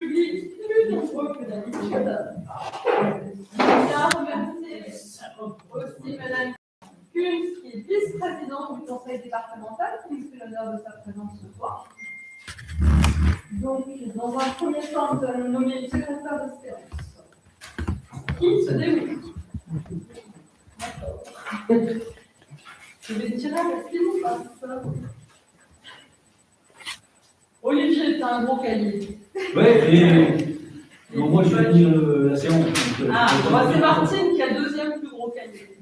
public plus nombreux que d'habitude. Je tiens à remercier aussi Madame Kunz, qui est vice-présidente du conseil départemental, qui nous fait l'honneur de sa présence ce soir. Donc, dans un premier temps, nous allons nommer le secrétaire de séance, qui se déroule. D'accord. Je vais tirer avec qui vous passe. Olivier, t'as un gros cahier. Oui, et donc moi je finis la séance. C'est Martine qui a le deuxième plus gros cahier.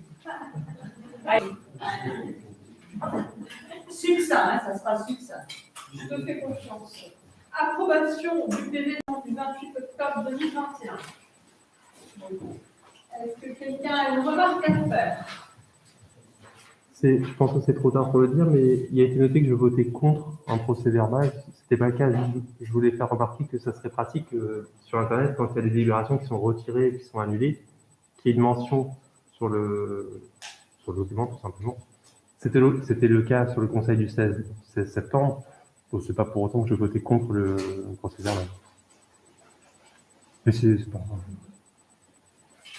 Succinct, hein, ça sera succinct. Je te fais confiance. Approbation du PV du 28 octobre 2021. Est-ce que quelqu'un a une remarque à faire? Je pense que c'est trop tard pour le dire, mais il a été noté que je votais contre un procès-verbal. C'était pas le cas. Je voulais faire remarquer que ça serait pratique sur Internet, quand il y a des délibérations qui sont retirées et qui sont annulées, qu'il y ait une mention sur le document, tout simplement. C'était le cas sur le conseil du 16 septembre. Donc, c'est pas pour autant que je votais contre le procès-verbal. Mais c'est pas grave.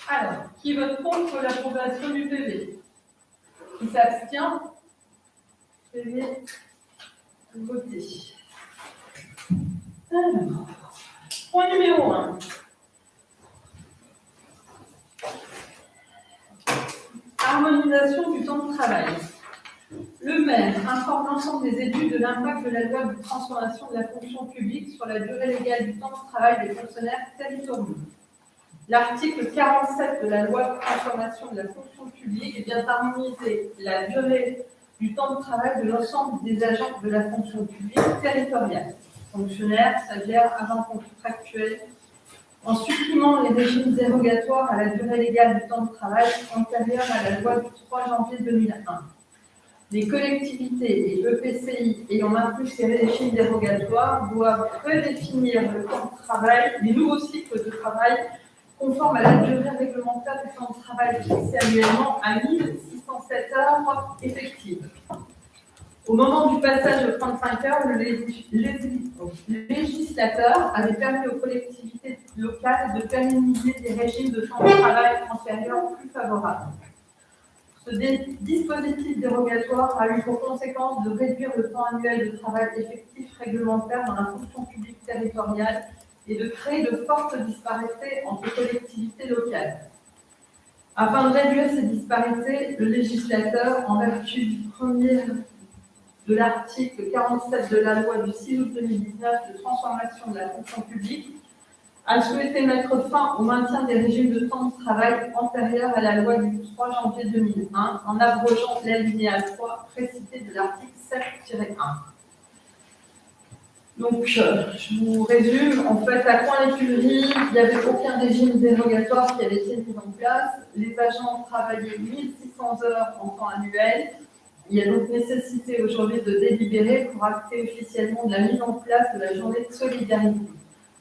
Alors, qui vote contre l'approbation du PV? Qui s'abstient? PV voté. Alors, point numéro 1. Harmonisation du temps de travail. Le maire informe l'ensemble des élus de l'impact de la loi de transformation de la fonction publique sur la durée légale du temps de travail des fonctionnaires territoriaux. L'article 47 de la loi de transformation de la fonction publique vient harmoniser la durée du temps de travail de l'ensemble des agents de la fonction publique territoriale, fonctionnaires, stagiaires, agents contractuels, en supprimant les régimes dérogatoires à la durée légale du temps de travail antérieure à la loi du 3 janvier 2001. Les collectivités et EPCI ayant maintenu ces régimes dérogatoires doivent redéfinir le temps de travail, les nouveaux cycles de travail conformes à la durée réglementaire du temps de travail fixé annuellement à 1607 heures effectives. Au moment du passage aux 35 heures, le législateur avait permis aux collectivités locales de pérenniser des régimes de temps de travail antérieurs plus favorables. Ce dispositif dérogatoire a eu pour conséquence de réduire le temps annuel de travail effectif réglementaire dans la fonction publique territoriale et de créer de fortes disparités entre collectivités locales. Afin de réduire ces disparités, le législateur, en vertu du premier de l'article 47 de la loi du 6 août 2019 de transformation de la fonction publique, a souhaité mettre fin au maintien des régimes de temps de travail antérieurs à la loi du 3 janvier 2001 en abrogeant l'alinéa 3 précité de l'article 7-1. Donc, je vous résume. En fait, à Coin-les-Tuileries, il n'y avait aucun régime dérogatoire qui avait été mis en place. Les agents travaillaient 1600 heures en temps annuel. Il y a donc nécessité aujourd'hui de délibérer pour acter officiellement de la mise en place de la journée de solidarité.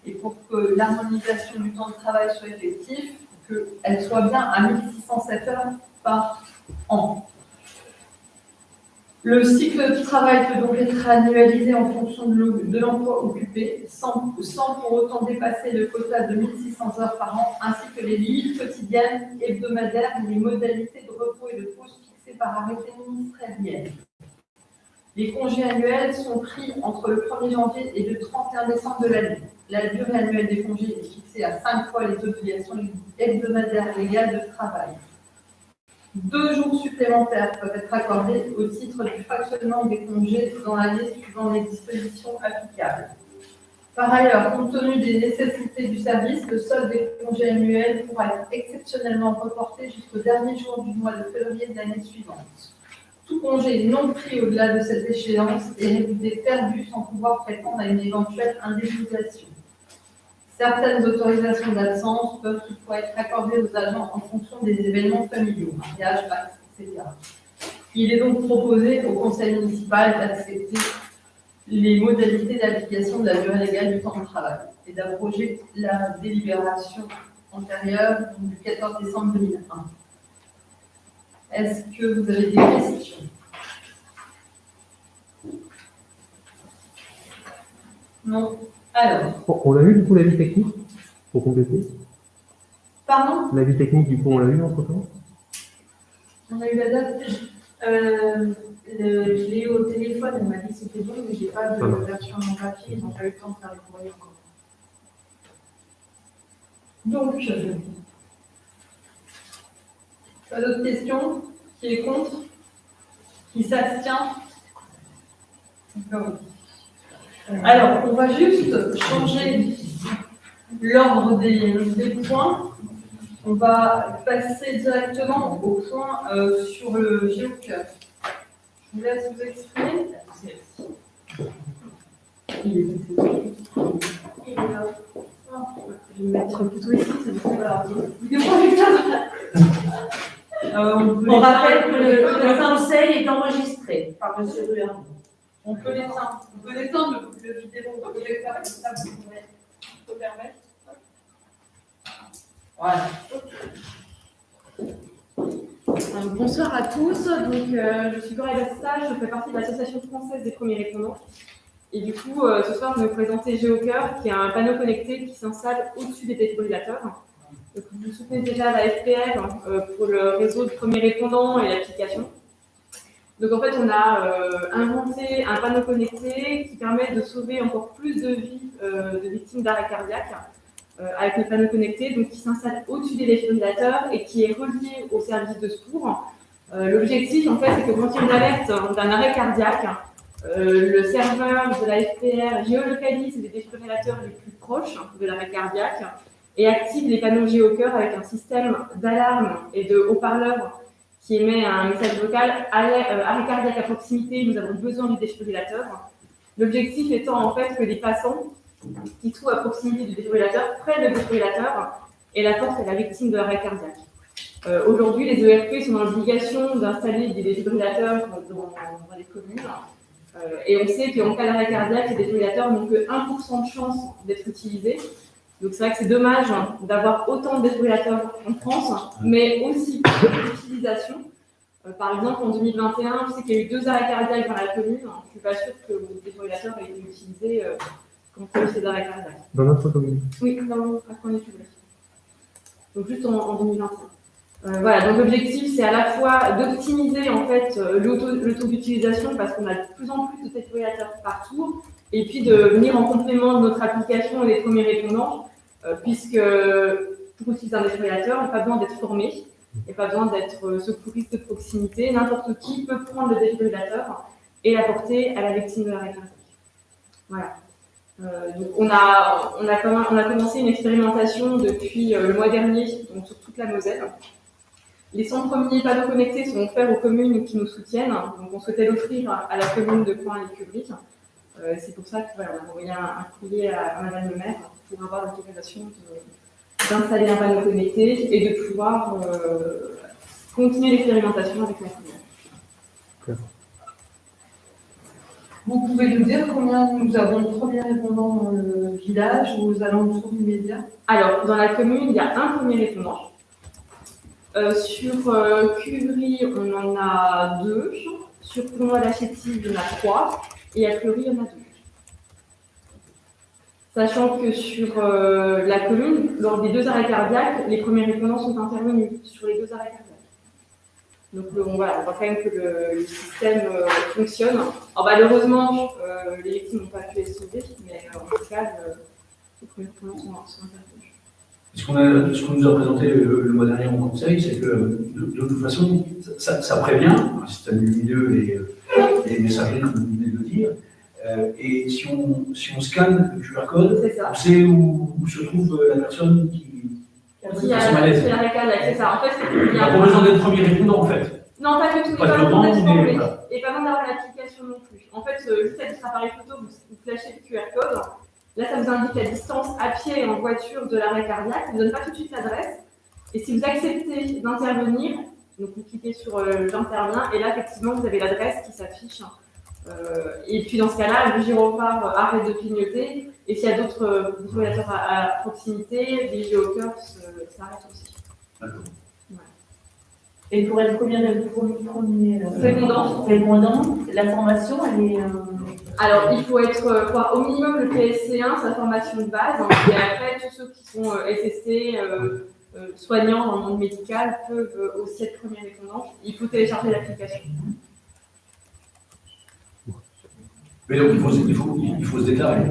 Et pour que l'harmonisation du temps de travail soit effective, qu'elle soit bien à 1607 heures par an. Le cycle de travail peut donc être annualisé en fonction de l'emploi occupé, sans pour autant dépasser le quota de 1600 heures par an, ainsi que les limites quotidiennes, hebdomadaires et les modalités de repos et de pause fixées par arrêté ministériel. Les congés annuels sont pris entre le 1er janvier et le 31 décembre de l'année. La durée annuelle des congés est fixée à 5 fois les obligations hebdomadaires légales de travail. 2 jours supplémentaires peuvent être accordés au titre du fractionnement des congés dans l'année suivant les dispositions applicables. Par ailleurs, compte tenu des nécessités du service, le solde des congés annuels pourra être exceptionnellement reporté jusqu'au dernier jour du mois de février de l'année suivante. Tout congé non pris au-delà de cette échéance est réputé perdu sans pouvoir prétendre à une éventuelle indemnisation. Certaines autorisations d'absence peuvent toutefois être accordées aux agents en fonction des événements familiaux, mariage, vacances, etc. Il est donc proposé au conseil municipal d'accepter les modalités d'application de la durée légale du temps de travail et d'abroger la délibération antérieure du 14 décembre 2001. Est-ce que vous avez des questions? Non. Alors, Bon, on a eu du coup l'avis technique pour compléter. pardon, L'avis technique, du coup, on l'a eu entre temps. on a eu la date. Je l'ai eu au téléphone, elle m'a dit que c'était bon, mais j'ai pas de Ah non. version en papier, ils n'ont pas eu le temps de faire le courrier encore. Donc, pas d'autres questions? Qui est contre? Qui s'abstient? D'accord. Alors, on va juste changer l'ordre des points. On va passer directement au point sur le géocœur. Je vous laisse vous exprimer. Il est là. Je vais me mettre plutôt ici, ça me fait pas. On rappelle que le conseil est enregistré par M. Ruan. On peut l'éteindre. On peut l'éteindre, le vidéo. On peut le faire comme ça, vous pouvez permettre. Voilà. Bonsoir à tous. Donc, je suis Coralie Bassage, je fais partie de l'Association française des premiers répondants. Et du coup, ce soir, je vais vous présenter GeoCœur, qui est un panneau connecté qui s'installe au-dessus des défibrillateurs. Donc, vous soutenez déjà la FPR pour le réseau de premiers répondants et l'application. Donc, en fait, on a inventé un panneau connecté qui permet de sauver encore plus de vies de victimes d'arrêt cardiaque avec le panneau connecté, donc qui s'installe au-dessus des défibrillateurs et qui est relié au service de secours. L'objectif, en fait, c'est que quand il y a une alerte d'un arrêt cardiaque, le serveur de la FPR géolocalise les défibrillateurs les plus proches de l'arrêt cardiaque et active les panneaux GeoCœur avec un système d'alarme et de haut-parleur qui émet un message vocal arrêt cardiaque à proximité, nous avons besoin du défibrillateur. L'objectif étant en fait que les passants qui se trouvent à proximité du défibrillateur prennent le défibrillateur et l'apportent à la victime de l'arrêt cardiaque. Aujourd'hui, les ERP sont dans l'obligation d'installer des défibrillateurs dans les communes. Et on sait qu'en cas d'arrêt cardiaque, les défibrillateurs n'ont que 1% de chance d'être utilisés. Donc c'est vrai que c'est dommage d'avoir autant de défibrillateurs en France, mais aussi peu d'utilisation. Par exemple, en 2021, je sais qu'il y a eu 2 arrêts cardiaques dans la commune. Je ne suis pas sûre que le défibrillateur ait été utilisé quand il y a eu ces arrêts cardiaques. Dans notre commune. Oui, dans la commune publique. Donc juste en 2021. Voilà, donc l'objectif, c'est à la fois d'optimiser en fait le taux d'utilisation parce qu'on a de plus en plus de défibrillateurs partout, et puis de venir en complément de notre application et des premiers répondants, puisque pour utiliser un défibrillateur, on n'a pas besoin d'être formé, il n'y a pas besoin d'être secouriste de proximité, n'importe qui peut prendre le défibrillateur et l'apporter à la victime de l'arrêt cardiaque. Voilà. Donc on a commencé une expérimentation depuis le mois dernier, donc sur toute la Moselle. Les 100 premiers panneaux connectés sont offerts aux communes qui nous soutiennent. Donc, on souhaitait l'offrir à la commune de Coin-les-Curies. C'est pour ça qu'on a envoyé un courrier à Madame le maire pour avoir l'autorisation d'installer un panneau connecté et de pouvoir continuer l'expérimentation avec la commune. Vous pouvez nous dire combien nous avons de premiers répondants dans le village ou aux alentours immédiats? Alors, dans la commune, il y a un premier répondant. Sur Cuvry, on en a 2. Sur Cournois-la-Chétive, il y en a 3. Et à Fleury, il y en a 2. Sachant que sur la commune, lors des 2 arrêts cardiaques, les premiers répondants sont intervenus sur les 2 arrêts cardiaques. Donc on voit quand même que le système fonctionne. Alors, malheureusement, les victimes n'ont pas pu être sauvées, mais en tout cas, les premiers répondants sont intervenus. Ce qu'on nous a présenté le mois dernier en conseil, c'est que de toute façon, ça prévient, un système lumineux et messagerie, comme vous venez de le dire. Et si on scanne le QR code, on sait où se trouve la personne qui a fait l'arrêt cardiaque, c'est ça. En fait, il n'y a pas besoin d'être premier répondant, en fait. Non, pas du tout. Pas de temps, mais voilà. Et pas besoin d'avoir l'application non plus. En fait, juste avec votre appareil photo, vous flashez le QR code. Là, ça vous indique la distance à pied et en voiture de l'arrêt cardiaque. Ça ne vous donne pas tout de suite l'adresse. Et si vous acceptez d'intervenir, donc vous cliquez sur j'interviens, et là, effectivement, vous avez l'adresse qui s'affiche. Et puis, dans ce cas-là, le gyrophare arrête de clignoter. Et s'il y a d'autres défibrillateurs à proximité, les GeoCœur s'arrêtent aussi. D'accord. Et pour être premier Répondant, la formation, elle est. alors il faut être au minimum le PSC1, sa formation de base, hein, et après tous ceux qui sont SST, soignants dans le monde médical peuvent aussi être premiers répondants. Il faut télécharger l'application. Mais donc, il faut se déclarer.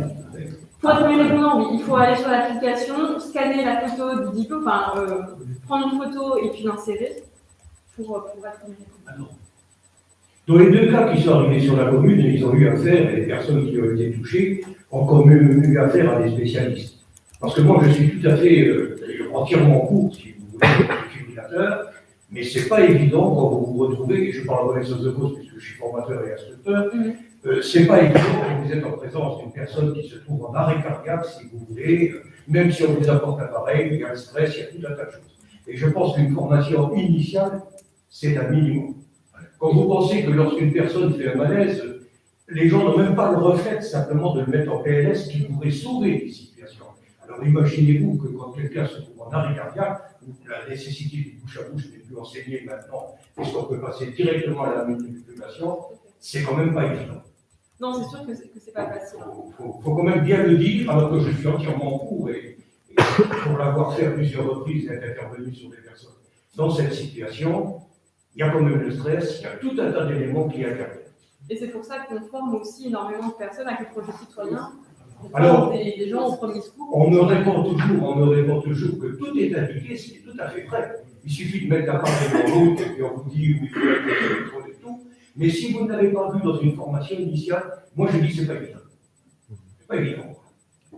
Pour être premier répondant, oui, il faut aller sur l'application, scanner la photo du diplôme, prendre une photo et puis l'insérer pour être premier répondant. Dans les deux cas qui sont arrivés sur la commune, ils ont eu affaire, et les personnes qui ont été touchées ont quand même eu affaire à des spécialistes. Parce que moi, je suis tout à fait entièrement pour, si vous voulez, le simulateur, mais c'est pas évident quand vous vous retrouvez, et je parle en connaissance de cause puisque je suis formateur et instructeur, c'est pas évident quand vous êtes en présence d'une personne qui se trouve en arrêt cardiaque, si vous voulez, même si on vous apporte l'appareil, il y a le stress, il y a tout un tas de choses. Et je pense qu'une formation initiale, c'est un minimum. Quand vous pensez que lorsqu'une personne fait un malaise, les gens n'ont même pas le réflexe simplement de le mettre en PLS qui pourrait sauver des situations. Alors imaginez-vous que quand quelqu'un se trouve en arrêt cardiaque, où la nécessité du bouche à bouche n'est plus enseignée maintenant, puisqu'on peut passer directement à la multiplication, c'est quand même pas évident. Non, c'est sûr que c'est pas facile. Faut quand même bien le dire, alors que je suis entièrement pour, et pour l'avoir fait à plusieurs reprises et être intervenu sur des personnes dans cette situation, il y a quand même le stress, il y a tout un tas d'éléments qui interviennent. Et c'est pour ça qu'on forme aussi énormément de personnes avec le projet citoyen. Alors, des gens au premier secours. On me répond toujours que tout est indiqué, ce qui est tout à fait vrai. Il suffit de mettre la part devant l'autre et puis on vous dit oui, et tout. Mais si vous ne l'avez pas vu dans une formation initiale, moi je dis que c'est pas évident. C'est pas évident.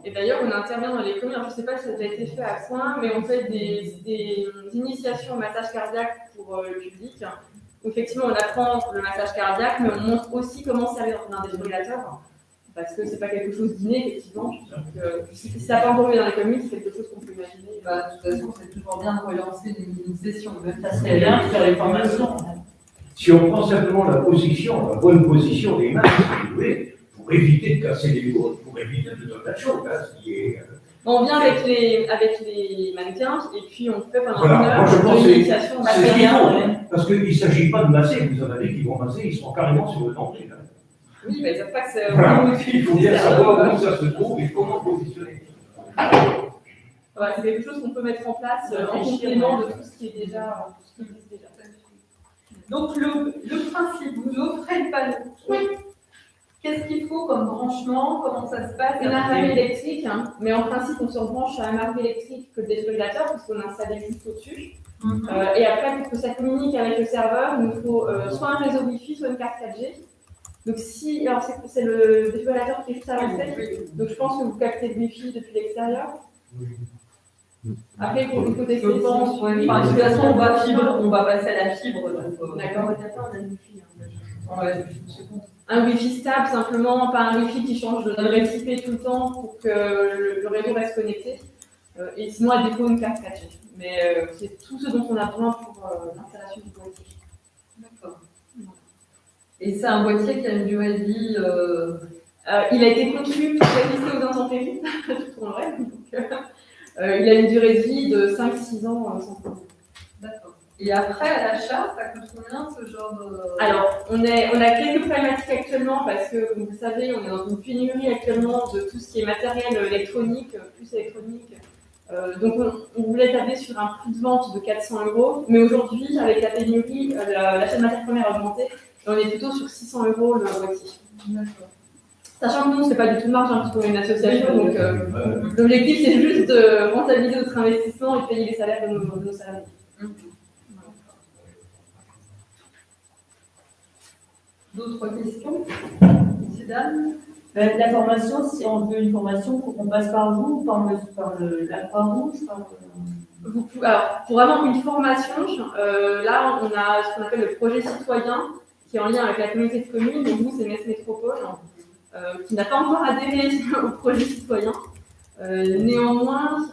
Et d'ailleurs, on intervient dans les communes. Je ne sais pas si ça a déjà été fait à Foin, mais on fait des initiations au massage cardiaque pour le public. Où effectivement, on apprend le massage cardiaque, mais on montre aussi comment servir d'un défibrillateur. Parce que ce n'est pas quelque chose d'inné, effectivement. Donc, si ça n'a pas encore eu dans les communes, c'est quelque chose qu'on peut imaginer. Bah, de toute façon, c'est toujours bien de relancer une session. Ça serait bien de faire les formations. Si on prend simplement la bonne position des mains, si vous voulez, pour éviter de casser les côtes, pour éviter de tout un tas de choses, hein, ce qui est. On vient avec les mannequins et puis on fait pendant Voilà. une heure Moi, je pense de l'initiation c'est ce qu'il matérielle. faut, hein, parce qu'il ne s'agit pas de masser, vous en avez qui vont masser, ils sont carrément sur le nombril. Hein. Oui, mais ils ne savent pas que c'est. Voilà. Il faut bien savoir où ça se trouve et comment positionner. Voilà, c'est quelque chose qu'on peut mettre en place en complément de tout ce qui est déjà. Tout ce qui existe déjà. Donc, le principe, vous offrez le panneau. Qu'est-ce qu'il faut comme branchement? Comment ça se passe? Une armoire électrique, hein, mais en principe, on se rebranche à un armoire électrique que le défibrillateur, puisqu'on a installé juste au-dessus. Et après, pour que ça communique avec le serveur, il nous faut soit un réseau Wi-Fi, soit une carte 4G. Donc, alors c'est le défibrillateur qui est juste à l'entrée. Donc, je pense que vous captez le Wi-Fi depuis l'extérieur. Après, il faut tester. Je pense, oui. Enfin, de toute façon, on va passer à la fibre. D'accord, on a le Wi-Fi. Un Wi-Fi stable, simplement, pas un Wi-Fi qui change de récipient tout le temps pour que le réseau reste connecté. Et sinon, à défaut, une carte 4G. Mais c'est tout ce dont on a besoin pour l'installation du boîtier. D'accord. Et c'est un boîtier qui a une durée de vie. Il a été conçu pour résister aux intempéries, tout en vrai. Il a une durée de vie de 5-6 ans sans problème. D'accord. Et après, à l'achat, ça coûte combien ce genre de. Alors, on a quelques problématiques actuellement parce que, comme vous savez, on est dans une pénurie actuellement de tout ce qui est matériel électronique, plus électronique. Donc, on voulait tabler sur un prix de vente de 400 €, mais aujourd'hui, avec la pénurie, l'achat de matières premières a augmenté et on est plutôt sur 600 € le boîtier. D'accord. Sachant que nous, c'est pas du tout de marge, hein, puisqu'on est une association, donc l'objectif, c'est juste de rentabiliser notre investissement et de payer les salaires de nos salariés. D'autres questions? Monsieur Dame? La formation, si on veut une formation, faut qu'on passe par vous, par la Croix-Rouge, Alors, pour avoir une formation, là, on a ce qu'on appelle le projet citoyen, qui est en lien avec la communauté de communes, donc nous, c'est Metz Métropole, qui n'a pas encore adhéré au projet citoyen. Néanmoins,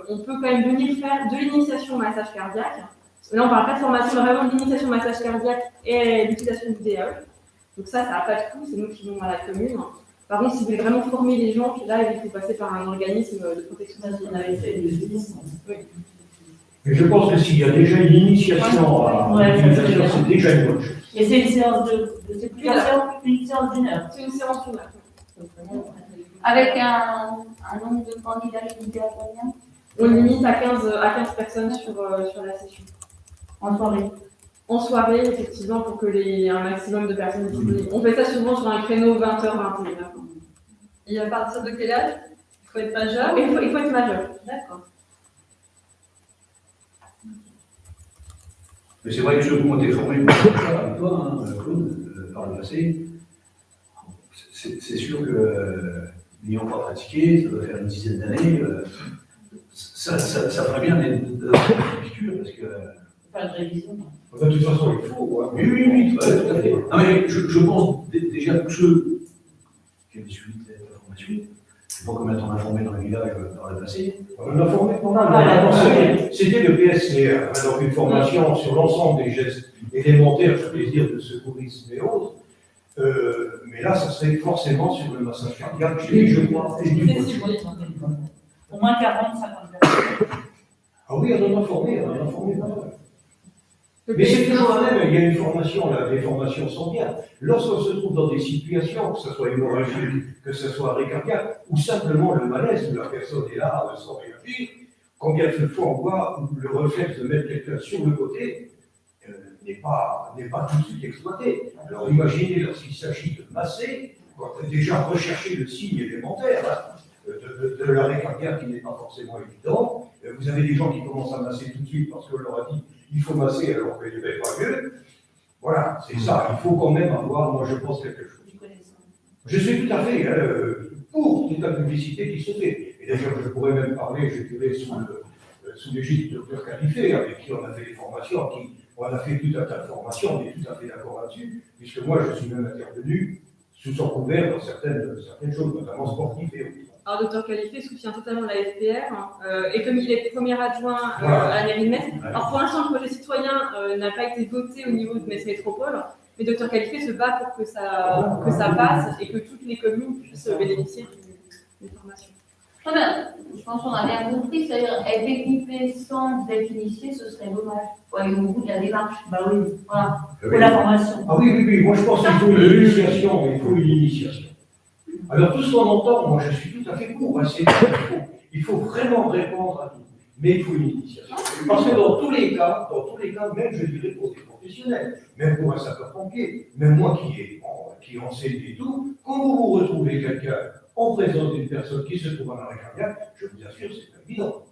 on peut quand même venir faire de l'initiation au massage cardiaque. Là, on ne parle pas de formation, mais vraiment de l'initiation au massage cardiaque et l'utilisation du DAE. Donc ça n'a pas de coût, c'est nous qui vont à la commune. Par contre, si vous voulez vraiment former les gens, là, il faut passer par un organisme de protection civile. on avait fait le 10. Oui. Mais je pense que s'il y a déjà une initiation à l'utilisation, c'est déjà une bonne chose. Et c'est une séance c'est plusieurs séances, une séance d'une heure. C'est une séance d'une heure. Avec un nombre de candidats limité à combien? On limite à 15 personnes sur la session. En soirée. En soirée, effectivement, pour que un maximum de personnes soient disponibles. On fait ça souvent sur un créneau 20h, 21h. Et à partir de quel âge? Il faut être majeur? Il faut être majeur. D'accord. Mais c'est vrai que ceux qui ont été formés avec toi, hein, Claude, par le passé, c'est sûr que n'ayant pas pratiqué, ça doit faire une dizaine d'années, ça ferait bien d'être lecture parce que. Pas de révision. De toute façon, il faut. Ouais. Oui, tout à fait. Non, mais je pense déjà tous ceux qui ont suivi cette formation, je ne sais pas combien t'en as formé dans le village par le passé. On a formé pendant c'était le PSCR, alors une formation sur l'ensemble des gestes élémentaires, je peux dire, de secourisme et autres. Mais là, ça serait forcément sur le massage cardiaque, je crois. Au moins 40, 50 personnes. Ah oui, on en a formé, Mais c'est toujours la même, il y a une formation, là, les formations sont bien. Lorsqu'on se trouve dans des situations, que ce soit hémorragique, que ce soit arrêt cardiaque, ou simplement le malaise, où la personne est là sans réagir, combien de fois on voit où le réflexe de mettre quelqu'un sur le côté n'est pas tout de suite exploité. Alors imaginez lorsqu'il s'agit de masser, on va déjà rechercher le signe élémentaire de l'arrêt cardiaque qui n'est pas forcément évident. Vous avez des gens qui commencent à masser tout de suite parce qu'on leur a dit il faut masser alors qu'il n'y avait pas mieux. Voilà, c'est ça. Il faut quand même avoir, moi je pense, quelque chose. Je suis tout à fait pour toute la publicité qui se fait. Et d'ailleurs, je pourrais même parler, je dirais, sous l'égide du docteur Califé, avec qui on a fait des formations, on a fait tout un tas de formations, on est tout à fait d'accord là-dessus, puisque moi je suis même intervenu sous son couvert dans certaines choses, notamment sportives et autres. Alors, Dr Califé soutient totalement la FPR, et comme il est premier adjoint à la mairie de Metz, alors pour l'instant, le projet citoyen n'a pas été voté au niveau de Metz Métropole, mais Dr Califé se bat pour que ça passe et que toutes les communes puissent bénéficier des formations. Très bien, je pense qu'on a bien compris, c'est-à-dire être équipé sans être initié, ce serait dommage. Il faut aller au bout de la démarche. Bah oui, Voilà. pour la formation. Ah oui, moi je pense qu'il faut une initiation, Alors tout ce qu'on entend, moi je suis tout à fait pour, il faut vraiment répondre à tout, mais il faut une initiation. Parce que dans tous les cas, même je dirais pour des professionnels, même pour un sapeur-pompier, même moi qui enseigne et tout, quand vous retrouvez quelqu'un en présence d'une personne qui se trouve en arrêt cardiaque, je vous assure, c'est pas évident.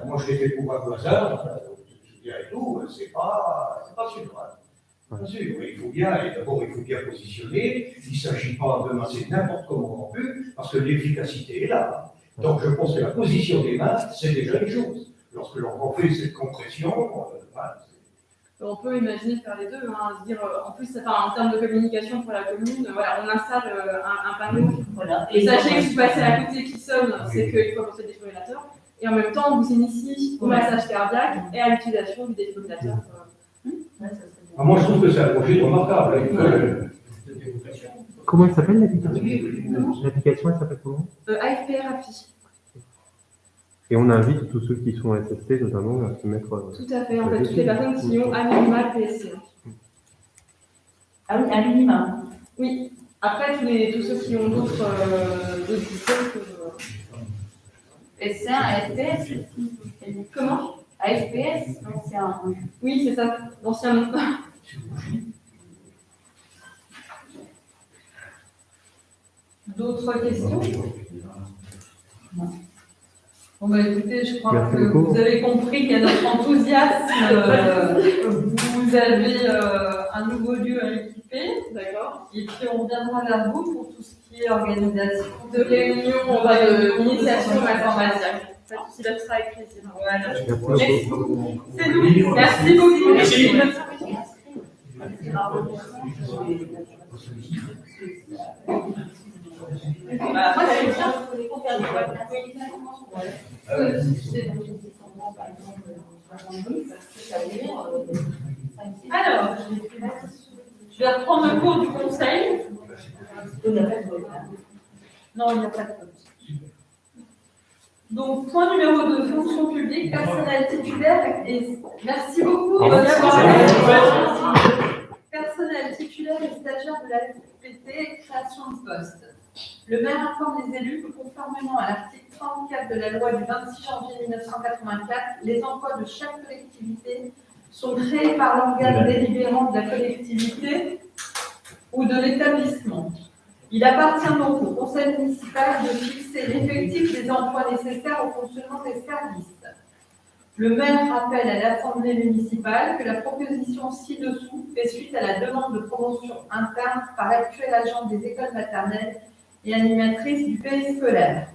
Moi je l'ai fait pour un voisin, je dirais tout, c'est pas sûr. Bien sûr, il faut bien positionner, il ne s'agit pas de masser n'importe comment non plus, parce que l'efficacité est là. Donc je pense que la position des mains, c'est déjà une chose. Lorsque l'on fait cette compression, on peut imaginer faire les deux, se dire, en plus, en termes de communication pour la commune, voilà, on installe un panneau. Voilà. Et sachez que je suis passé à côté qui sonne, c'est qu'il faut apporter le défibrillateur. Et en même temps, on vous initie au massage cardiaque et à l'utilisation du défibrillateur. Moi, je trouve que c'est un projet remarquable. Comment elle s'appelle l'application? L'application, elle s'appelle comment? AFPR API. Et on invite tous ceux qui sont SST, notamment, à se mettre. Tout à fait, en fait, toutes les personnes qui ont à minima le PSC. Ah oui, à minima. Oui. Après, tous ceux qui ont d'autres diplômes peuvent. PSC, AFPS. Comment? AFPS, l'ancien. Oui, c'est ça, l'ancien nom. D'autres questions? Bon, bah, écoutez, je crois Merci que beaucoup. vous avez compris qu'il y a notre enthousiasme. Vous avez un nouveau lieu à équiper. D'accord. Et puis, on reviendra vers vous pour tout ce qui est organisation De réunion, d'initiation à la formation. Pas de souci, là, ce sera avec plaisir. Voilà. Merci beaucoup. C'est nous. Merci beaucoup. Merci. Alors, je vais reprendre le cours du conseil. Non, il n'y a pas de vote. Donc, point numéro 2, fonction publique, personnel titulaire et... Merci beaucoup. Au revoir. Bonne soirée. Personnel titulaire et stagiaire de la FPT, création de poste. Le maire informe les élus que conformément à l'article 34 de la loi du 26 janvier 1984, les emplois de chaque collectivité sont créés par l'organe délibérant de la collectivité ou de l'établissement. Il appartient donc au conseil municipal de fixer l'effectif des emplois nécessaires au fonctionnement des services. Le maire rappelle à l'Assemblée municipale que la proposition ci-dessous fait suite à la demande de promotion interne par l'actuel agent des écoles maternelles et animatrice du pays scolaire.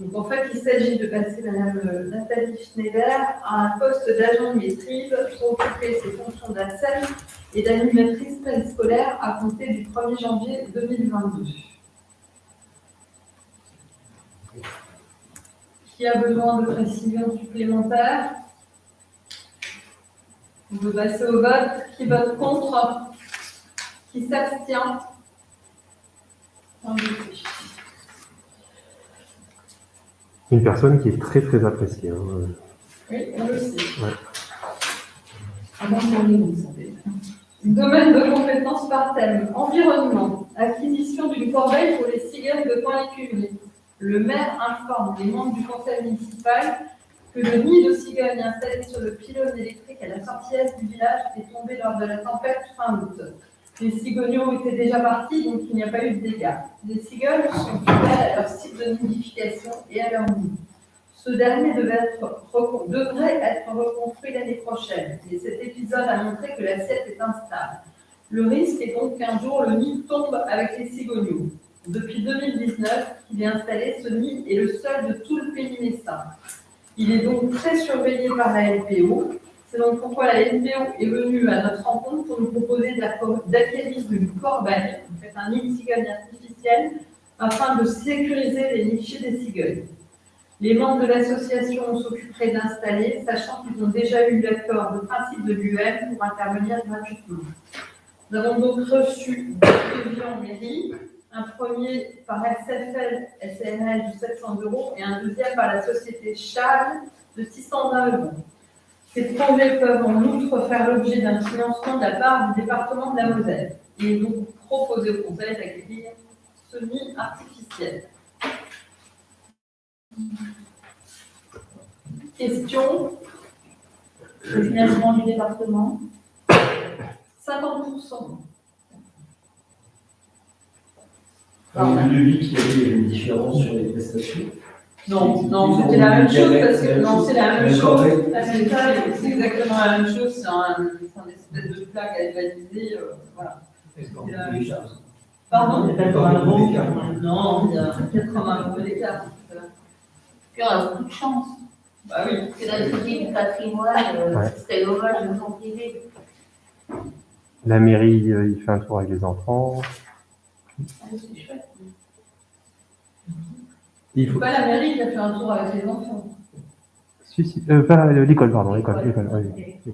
Donc en fait, il s'agit de passer Mme Nathalie Schneider à un poste d'agent de maîtrise pour occuper ses fonctions d'ACEL et d'animatrice périscolaire à compter du 1er janvier 2022. Qui a besoin de précisions supplémentaires? On peut passer au vote. Qui vote contre? Qui s'abstient? Une personne qui est très très appréciée. Hein. Oui, on le sait. Ouais. Avant qu'on les vous savez. Domaine de compétences par thème. Environnement. Acquisition d'une corbeille pour les cigales de Point-l'Écurie. Le maire informe les membres du conseil municipal que le nid de cigogne installé sur le pylône électrique à la sortie est du village est tombé lors de la tempête fin août. Les cigogneaux étaient déjà partis, donc il n'y a pas eu de dégâts. Les cigognes sont fidèles à leur site de nidification et à leur nid. Ce dernier devrait être reconstruit l'année prochaine, et cet épisode a montré que l'assiette est instable. Le risque est donc qu'un jour le nid tombe avec les cigogneaux. Depuis 2019 qu'il est installé, ce nid est le seul de tout le pays messin. Il est donc très surveillé par la LPO. C'est donc pourquoi la LPO est venue à notre rencontre pour nous proposer d'acquérir une corbeille, en fait un nid de cigogne artificiel, afin de sécuriser les nichés des cigognes. Les membres de l'association s'occuperaient d'installer, sachant qu'ils ont déjà eu l'accord de principe de l'UM pour intervenir gratuitement. Nous avons donc reçu deux devis en mairie, un premier par SFL SNL de 700 € et un deuxième par la société Chal de 620 €. Ces projets peuvent en outre faire l'objet d'un financement de la part du département de la Moselle. Il est donc proposé au conseil d'acquérir ce nid artificiel. Question. Le financement du département. 50%. Un devis qui avait une différence sur les prestations. Non, c'était la même chose parce que non, c'est la même chose. C'est exactement la même chose. C'est un espèce de plat qui a été validé. Voilà. Pardon? Il y a 80 € d'écart. Non, il y a 80 € d'écart. Il y aura beaucoup de chance. Bah oui. Parce que la critique du patrimoine, c'était dommage de son privé. La mairie, il fait un tour avec les enfants. C'est chouette. Il faut... Pas la mairie qui a fait un tour avec les enfants. Pas l'école, pardon, l'école. Oui.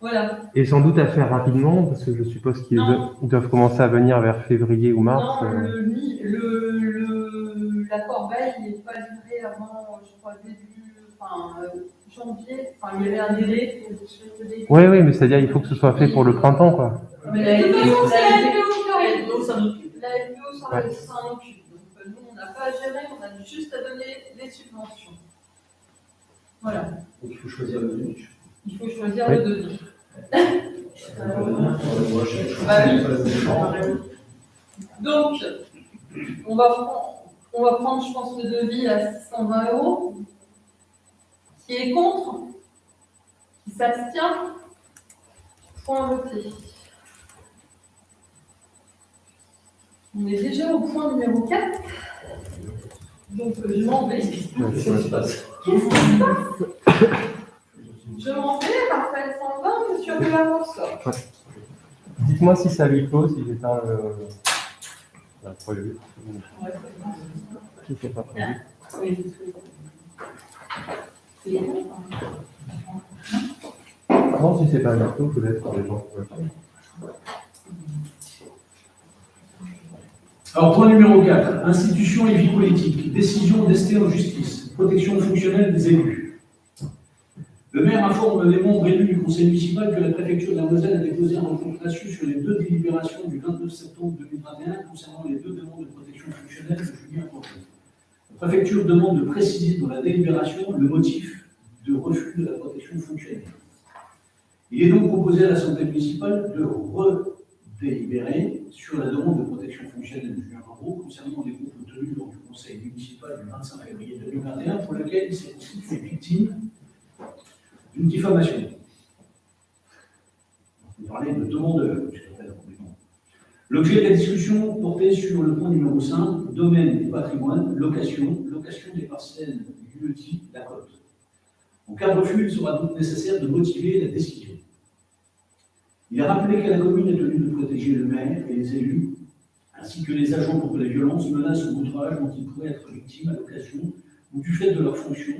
Voilà. Et sans doute à faire rapidement, parce que je suppose qu'ils doivent commencer à venir vers février ou mars. Non, la corbeille n'est pas livrée avant, je crois, janvier. Enfin, il y avait un délai. Oui, mais c'est-à-dire il faut que ce soit fait pour le printemps, quoi. Mais la LPO, s'en occupe. La LPO s'en occupe. Donc, nous, on n'a pas à gérer, on a juste à donner les subventions. Voilà. Donc il faut choisir le devis. Il faut choisir le devis. Donc, on va prendre, je pense, le devis à 620 €. Qui est contre? Qui s'abstient? Point voté. On est déjà au point numéro 4. Donc, je m'en vais. Qu'est-ce qui se passe? Je m'en vais, Raphaël s'en va, monsieur Boulavant sort. Dites-moi si ça lui clôt, si j'éteins la prévu. Si c'est pas prévu. Non, si c'est pas un clos, peut-être pour les gens. Alors, point numéro 4, institutions et vie politique. Décision d'ester en justice. protection fonctionnelle des élus. Le maire informe les membres élus du conseil municipal que la préfecture de la Moselle a déposé un recours gracieux sur les 2 délibérations du 29 septembre 2021 concernant les 2 demandes de protection fonctionnelle de Julien Roland. La préfecture demande de préciser dans la délibération le motif de refus de la protection fonctionnelle. Il est donc proposé à l'Assemblée municipale de redélibérer sur la demande de protection fonctionnelle de Julien Roland concernant les groupes tenus lors du conseil municipal du 25 février 2021 pour lequel il s'est constitué victime d'une diffamation. On parlait de demandeur. L'objet de la discussion portait sur le point numéro 5, domaine et patrimoine, location des parcelles du lieu-dit, la cote. En cas de refus, il sera donc nécessaire de motiver la décision. Il a rappelé que la commune est tenue de protéger le maire et les élus, ainsi que les agents contre les violences, menaces ou outrages dont ils pourraient être victimes à l'occasion ou du fait de leur fonction,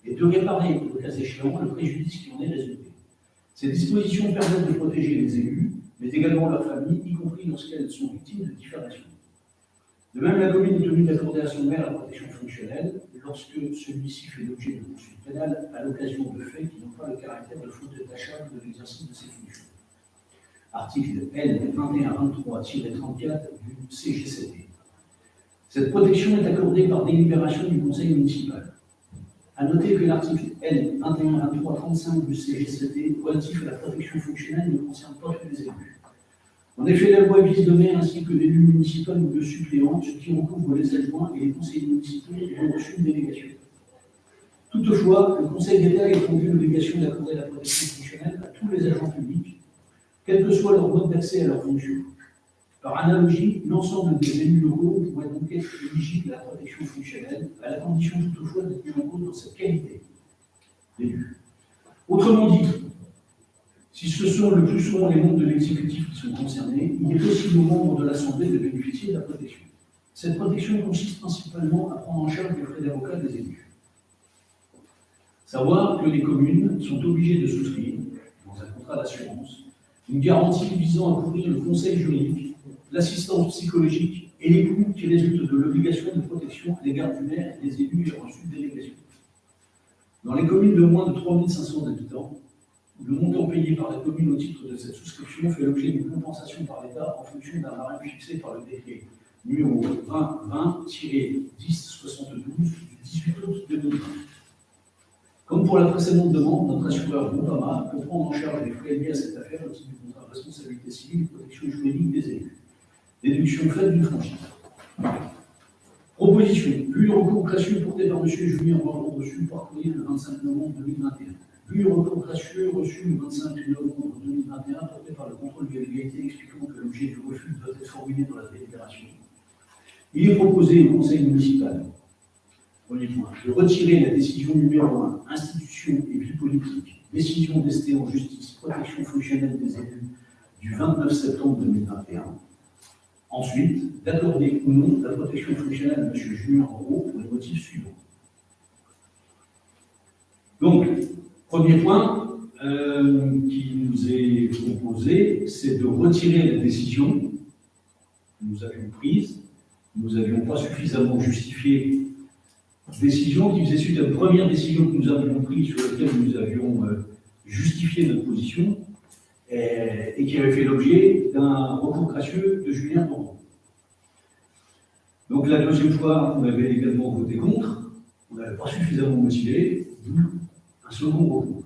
et de réparer, le cas échéant, le préjudice qui en est résulté. Ces dispositions permettent de protéger les élus, mais également leurs familles, y compris lorsqu'elles sont victimes de diffamation. De même, la commune est tenue d'accorder à son maire la protection fonctionnelle lorsque celui-ci fait l'objet de poursuites pénales à l'occasion de faits qui n'ont pas le caractère de faute détachable de l'exercice de ses fonctions. Article L 2123-34 du CGCT. Cette protection est accordée par délibération du conseil municipal. À noter que l'article L 2123-35 du CGCT relatif à la protection fonctionnelle ne concerne pas tous les élus. En effet, la loi vise le maire ainsi que l'élu municipal ou le suppléant, ce qui recouvre les adjoints et les conseillers municipaux qui ont reçu une délégation. Toutefois, le Conseil d'État est rendu l'obligation d'accorder la protection fonctionnelle à tous les agents publics, quel que soit leur mode d'accès à leurs fonctions. Par analogie, l'ensemble des élus locaux pourraient donc être éligibles à la protection fonctionnelle, à la condition toutefois d'être mis en cause dans cette qualité d'élu. Autrement dit, si ce sont le plus souvent les membres de l'exécutif qui sont concernés, il est possible aux membres de l'Assemblée de bénéficier de la protection. Cette protection consiste principalement à prendre en charge les frais d'avocat des élus. Savoir que les communes sont obligées de souscrire, dans un contrat d'assurance, une garantie visant à couvrir le conseil juridique, l'assistance psychologique et les coûts qui résultent de l'obligation de protection à l'égard du maire et des élus ayant reçu de délégation. Dans les communes de moins de 3500 habitants, le montant payé par la commune au titre de cette souscription fait l'objet d'une compensation par l'État en fonction d'un barème fixé par le décret numéro 2020-1072 du 18 août 2020. Comme pour la précédente demande, notre assureur Groupama peut prendre en charge les frais liés à cette affaire au titre du contrat de responsabilité civile et protection juridique des élus. Déduction faite d'une franchise. Proposition. Vu le recours gracieux porté par M. Julien Roland reçu par courrier le 25 novembre 2021. Vu le recours gracieux reçu le 25 novembre 2021 porté par le contrôle de légalité expliquant que l'objet du refus doit être formulé dans la délibération. Il est proposé au conseil municipal, premier point, de retirer la décision numéro 1, institution et vie politique, décision d'ester en justice, protection fonctionnelle des élus du 29 septembre 2021. Ensuite, d'accorder ou non la protection fonctionnelle de M. Julien Roland pour les motifs suivants. Donc, premier point qui nous est proposé, c'est de retirer la décision que nous avions prise. Nous n'avions pas suffisamment justifié décision qui faisait suite à une première décision que nous avions prise sur laquelle nous avions justifié notre position et qui avait fait l'objet d'un recours gracieux de Julien Roland. Donc la deuxième fois, on avait également voté contre, on n'avait pas suffisamment motivé, d'où un second recours.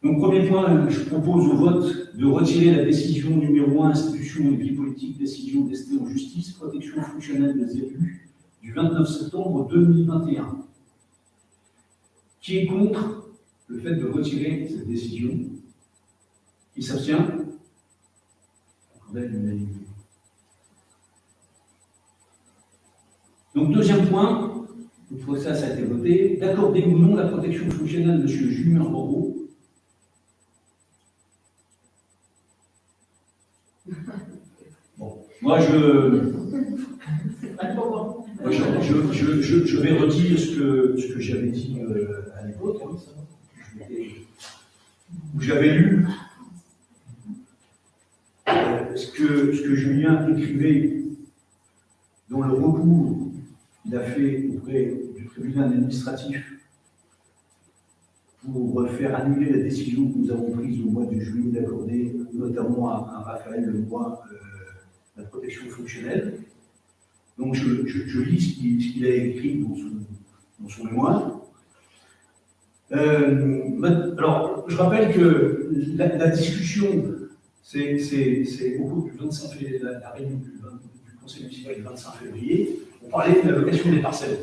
Donc premier point, je propose au vote de retirer la décision numéro 1, institution et vie politique, décision d'ester en justice, protection fonctionnelle des élus, du 29 septembre 2021. Qui est contre le fait de retirer cette décision? Qui s'abstient? Donc deuxième point, une fois que ça a été voté, d'accorder ou non la protection fonctionnelle de M. Julien Roland. Bon, moi je vais redire ce que j'avais dit à l'époque, où j'avais lu ce que Julien écrivait dans le recours qu'il a fait auprès du tribunal administratif pour faire annuler la décision que nous avons prise au mois de juillet d'accorder notamment à Raphaël Lemoyne la protection fonctionnelle. Donc je lis ce qu'il a écrit dans son mémoire. Alors, je rappelle que la discussion, c'est au cours du 25 février, la réunion du conseil municipal du 25 février, on parlait de la location des parcelles.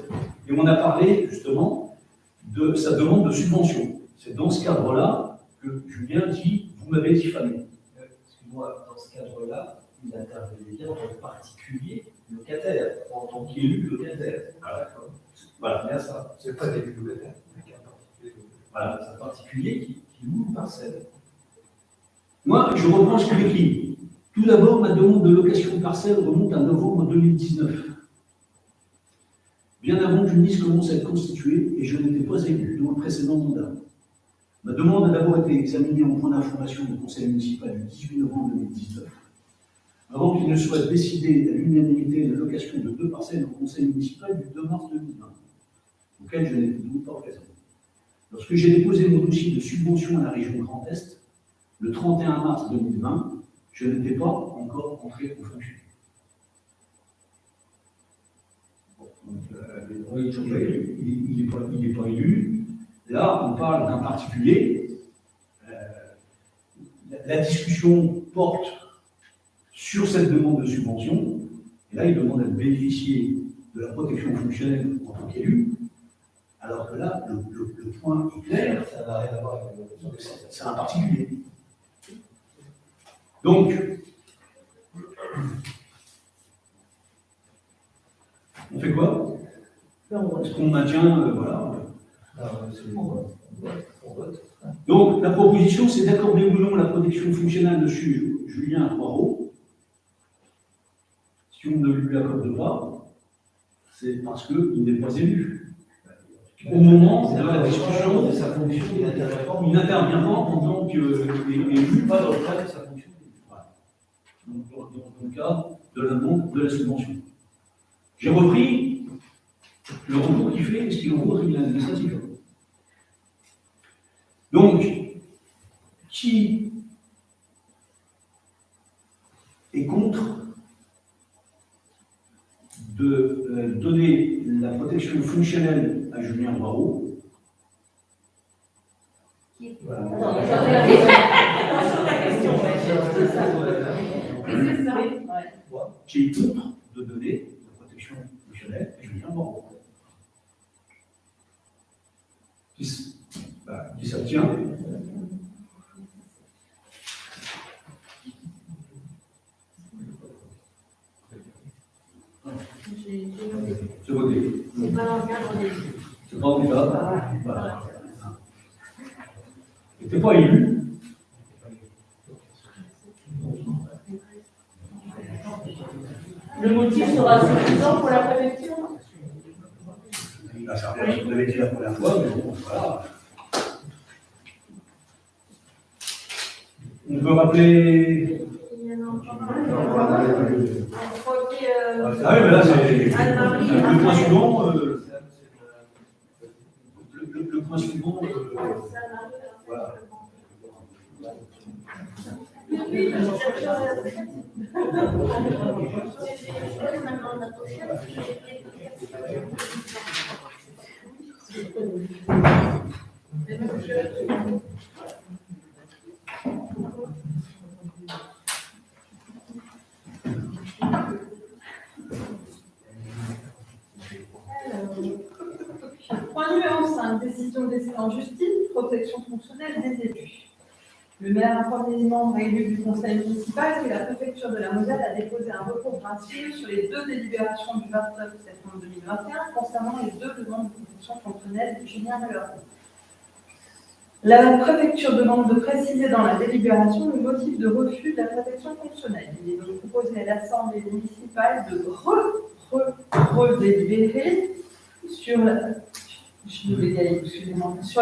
Et on a parlé justement de sa demande de subvention. C'est dans ce cadre-là que Julien dit, vous m'avez diffamé. Excuse-moi, dans ce cadre-là, il intervenait bien en tant que particulier locataire, en tant qu'élu locataire. Voilà. Bien ça. C'est pas des locataires. Voilà, c'est un particulier qui loue une parcelle. Moi, je reprends ce qu'il écrit. Tout d'abord, ma demande de location de parcelle remonte à novembre 2019. Bien avant que l'UNIS commence à être constituée, et je n'étais pas élu dans le précédent mandat. Ma demande a d'abord été examinée en point d'information du conseil municipal du 18 novembre 2019, avant qu'il ne soit décidé à l'unanimité de la location de 2 parcelles au conseil municipal du 2 mars 2020, auquel je n'étais donc pas présent. Lorsque j'ai déposé mon dossier de subvention à la région Grand Est, le 31 mars 2020, je n'étais pas encore entré en fonction. Donc, il n'est pas élu. Là, on parle d'un particulier. La discussion porte sur cette demande de subvention. Et là, il demande à bénéficier de la protection fonctionnelle en tant qu'élu. Alors que là, le point est clair. Ça n'a rien à voir avec la location. C'est un particulier. Donc, on fait quoi? Est-ce qu'on maintient, voilà. Donc, la proposition, c'est d'accorder ou non la protection fonctionnelle à M. Julien Poirot. Si on ne lui accorde pas, c'est parce qu'il n'est pas élu. Au moment de la discussion, sa fonction, il n'intervient pas en tant qu'élu, pas dans le cadre de sa fonction. Voilà. Donc, dans le cadre de la demande de la subvention. J'ai repris le recours qu'il fait, ce qu'il envoie au tribunal administratif. Donc, qui est contre de donner la protection fonctionnelle à Julien Poirot? Qui est contre de donner la protection fonctionnelle à Julien Poirot? Qui s'abstient? C'est voté. C'est pas dans le cadre des. C'est pas dans le cadre. Voilà. Il n'était pas élu. Le motif sera suffisant pour la préfecture? Il a servi, je vous l'avais dit la première fois, mais bon, voilà. On peut rappeler. Ah oui, mais là, c'est le point suivant. Le point suivant. Voilà. Point numéro 5, décision décidée en justice, protection fonctionnelle des élus. Le maire informe les membres élus du conseil municipal que la préfecture de la Moselle a déposé un recours gracieux sur les 2 délibérations du 29 septembre 2021 concernant les 2 demandes de protection fonctionnelle de Julien Poirot. La préfecture demande de préciser dans la délibération le motif de refus de la protection fonctionnelle. Il est donc proposé à l'Assemblée municipale de redélibérer sur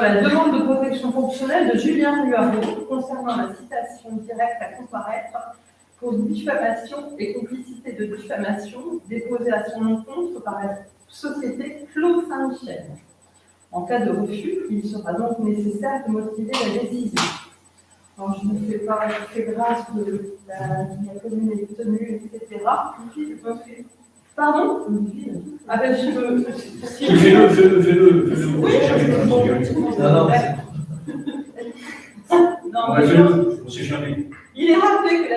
la demande de protection fonctionnelle de Julien Poirot concernant la citation directe à comparaître pour diffamation et complicité de diffamation déposée à son encontre par la société Claude Saint-Michel. En cas de refus, il sera donc nécessaire de motiver la décision. Alors, je ne fais pas très grâce de la commune est tenue, etc. Pardon? Ah ben, je peux. Fais-le. Oui, Non, non, Ouais, fais-le, on sait jamais. il est rappelé que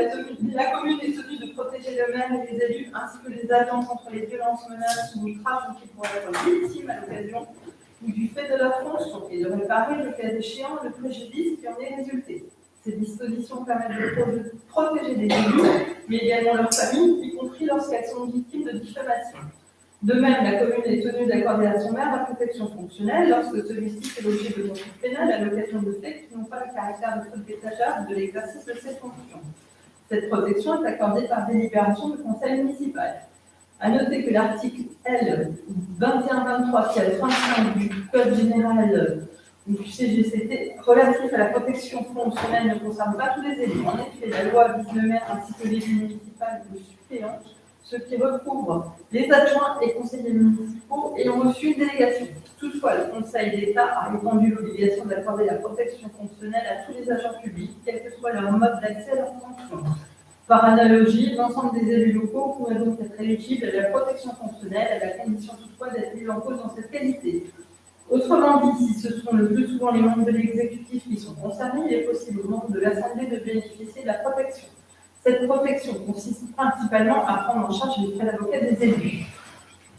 la commune est tenue de protéger le maire et les élus, ainsi que les agents contre les violences, menaces ou outrages dont ils pourraient être victimes à l'occasion ou du fait de leur fonction, et de réparer, le cas échéant, le préjudice qui en est résulté. Ces dispositions permettent de protéger les élus, mais également leurs familles, y compris lorsqu'elles sont victimes de diffamation. De même, la commune est tenue d'accorder à son maire la protection fonctionnelle lorsque celui-ci fait l'objet de poursuites pénales à l'occasion de faits qui n'ont pas le caractère de faute détageable de l'exercice de ses fonctions. Cette protection est accordée par délibération du conseil municipal. À noter que l'article L 2123-35 du Code général du CGCT relatif à la protection fonctionnelle ne concerne pas tous les élus. En effet, la loi vise le maire ainsi que l'élu municipal ou le suppléant, ce qui recouvre les adjoints et conseillers municipaux ayant reçu une délégation. Toutefois, le Conseil d'État a étendu l'obligation d'accorder la protection fonctionnelle à tous les agents publics, quel que soit leur mode d'accès à leurs fonctions. Par analogie, l'ensemble des élus locaux pourraient donc être éligibles à la protection fonctionnelle, à la condition toutefois d'être mis en cause dans cette qualité. Autrement dit, si ce sont le plus souvent les membres de l'exécutif qui sont concernés, il est possible aux membres de l'Assemblée de bénéficier de la protection. Cette protection consiste principalement à prendre en charge les frais d'avocat des élus.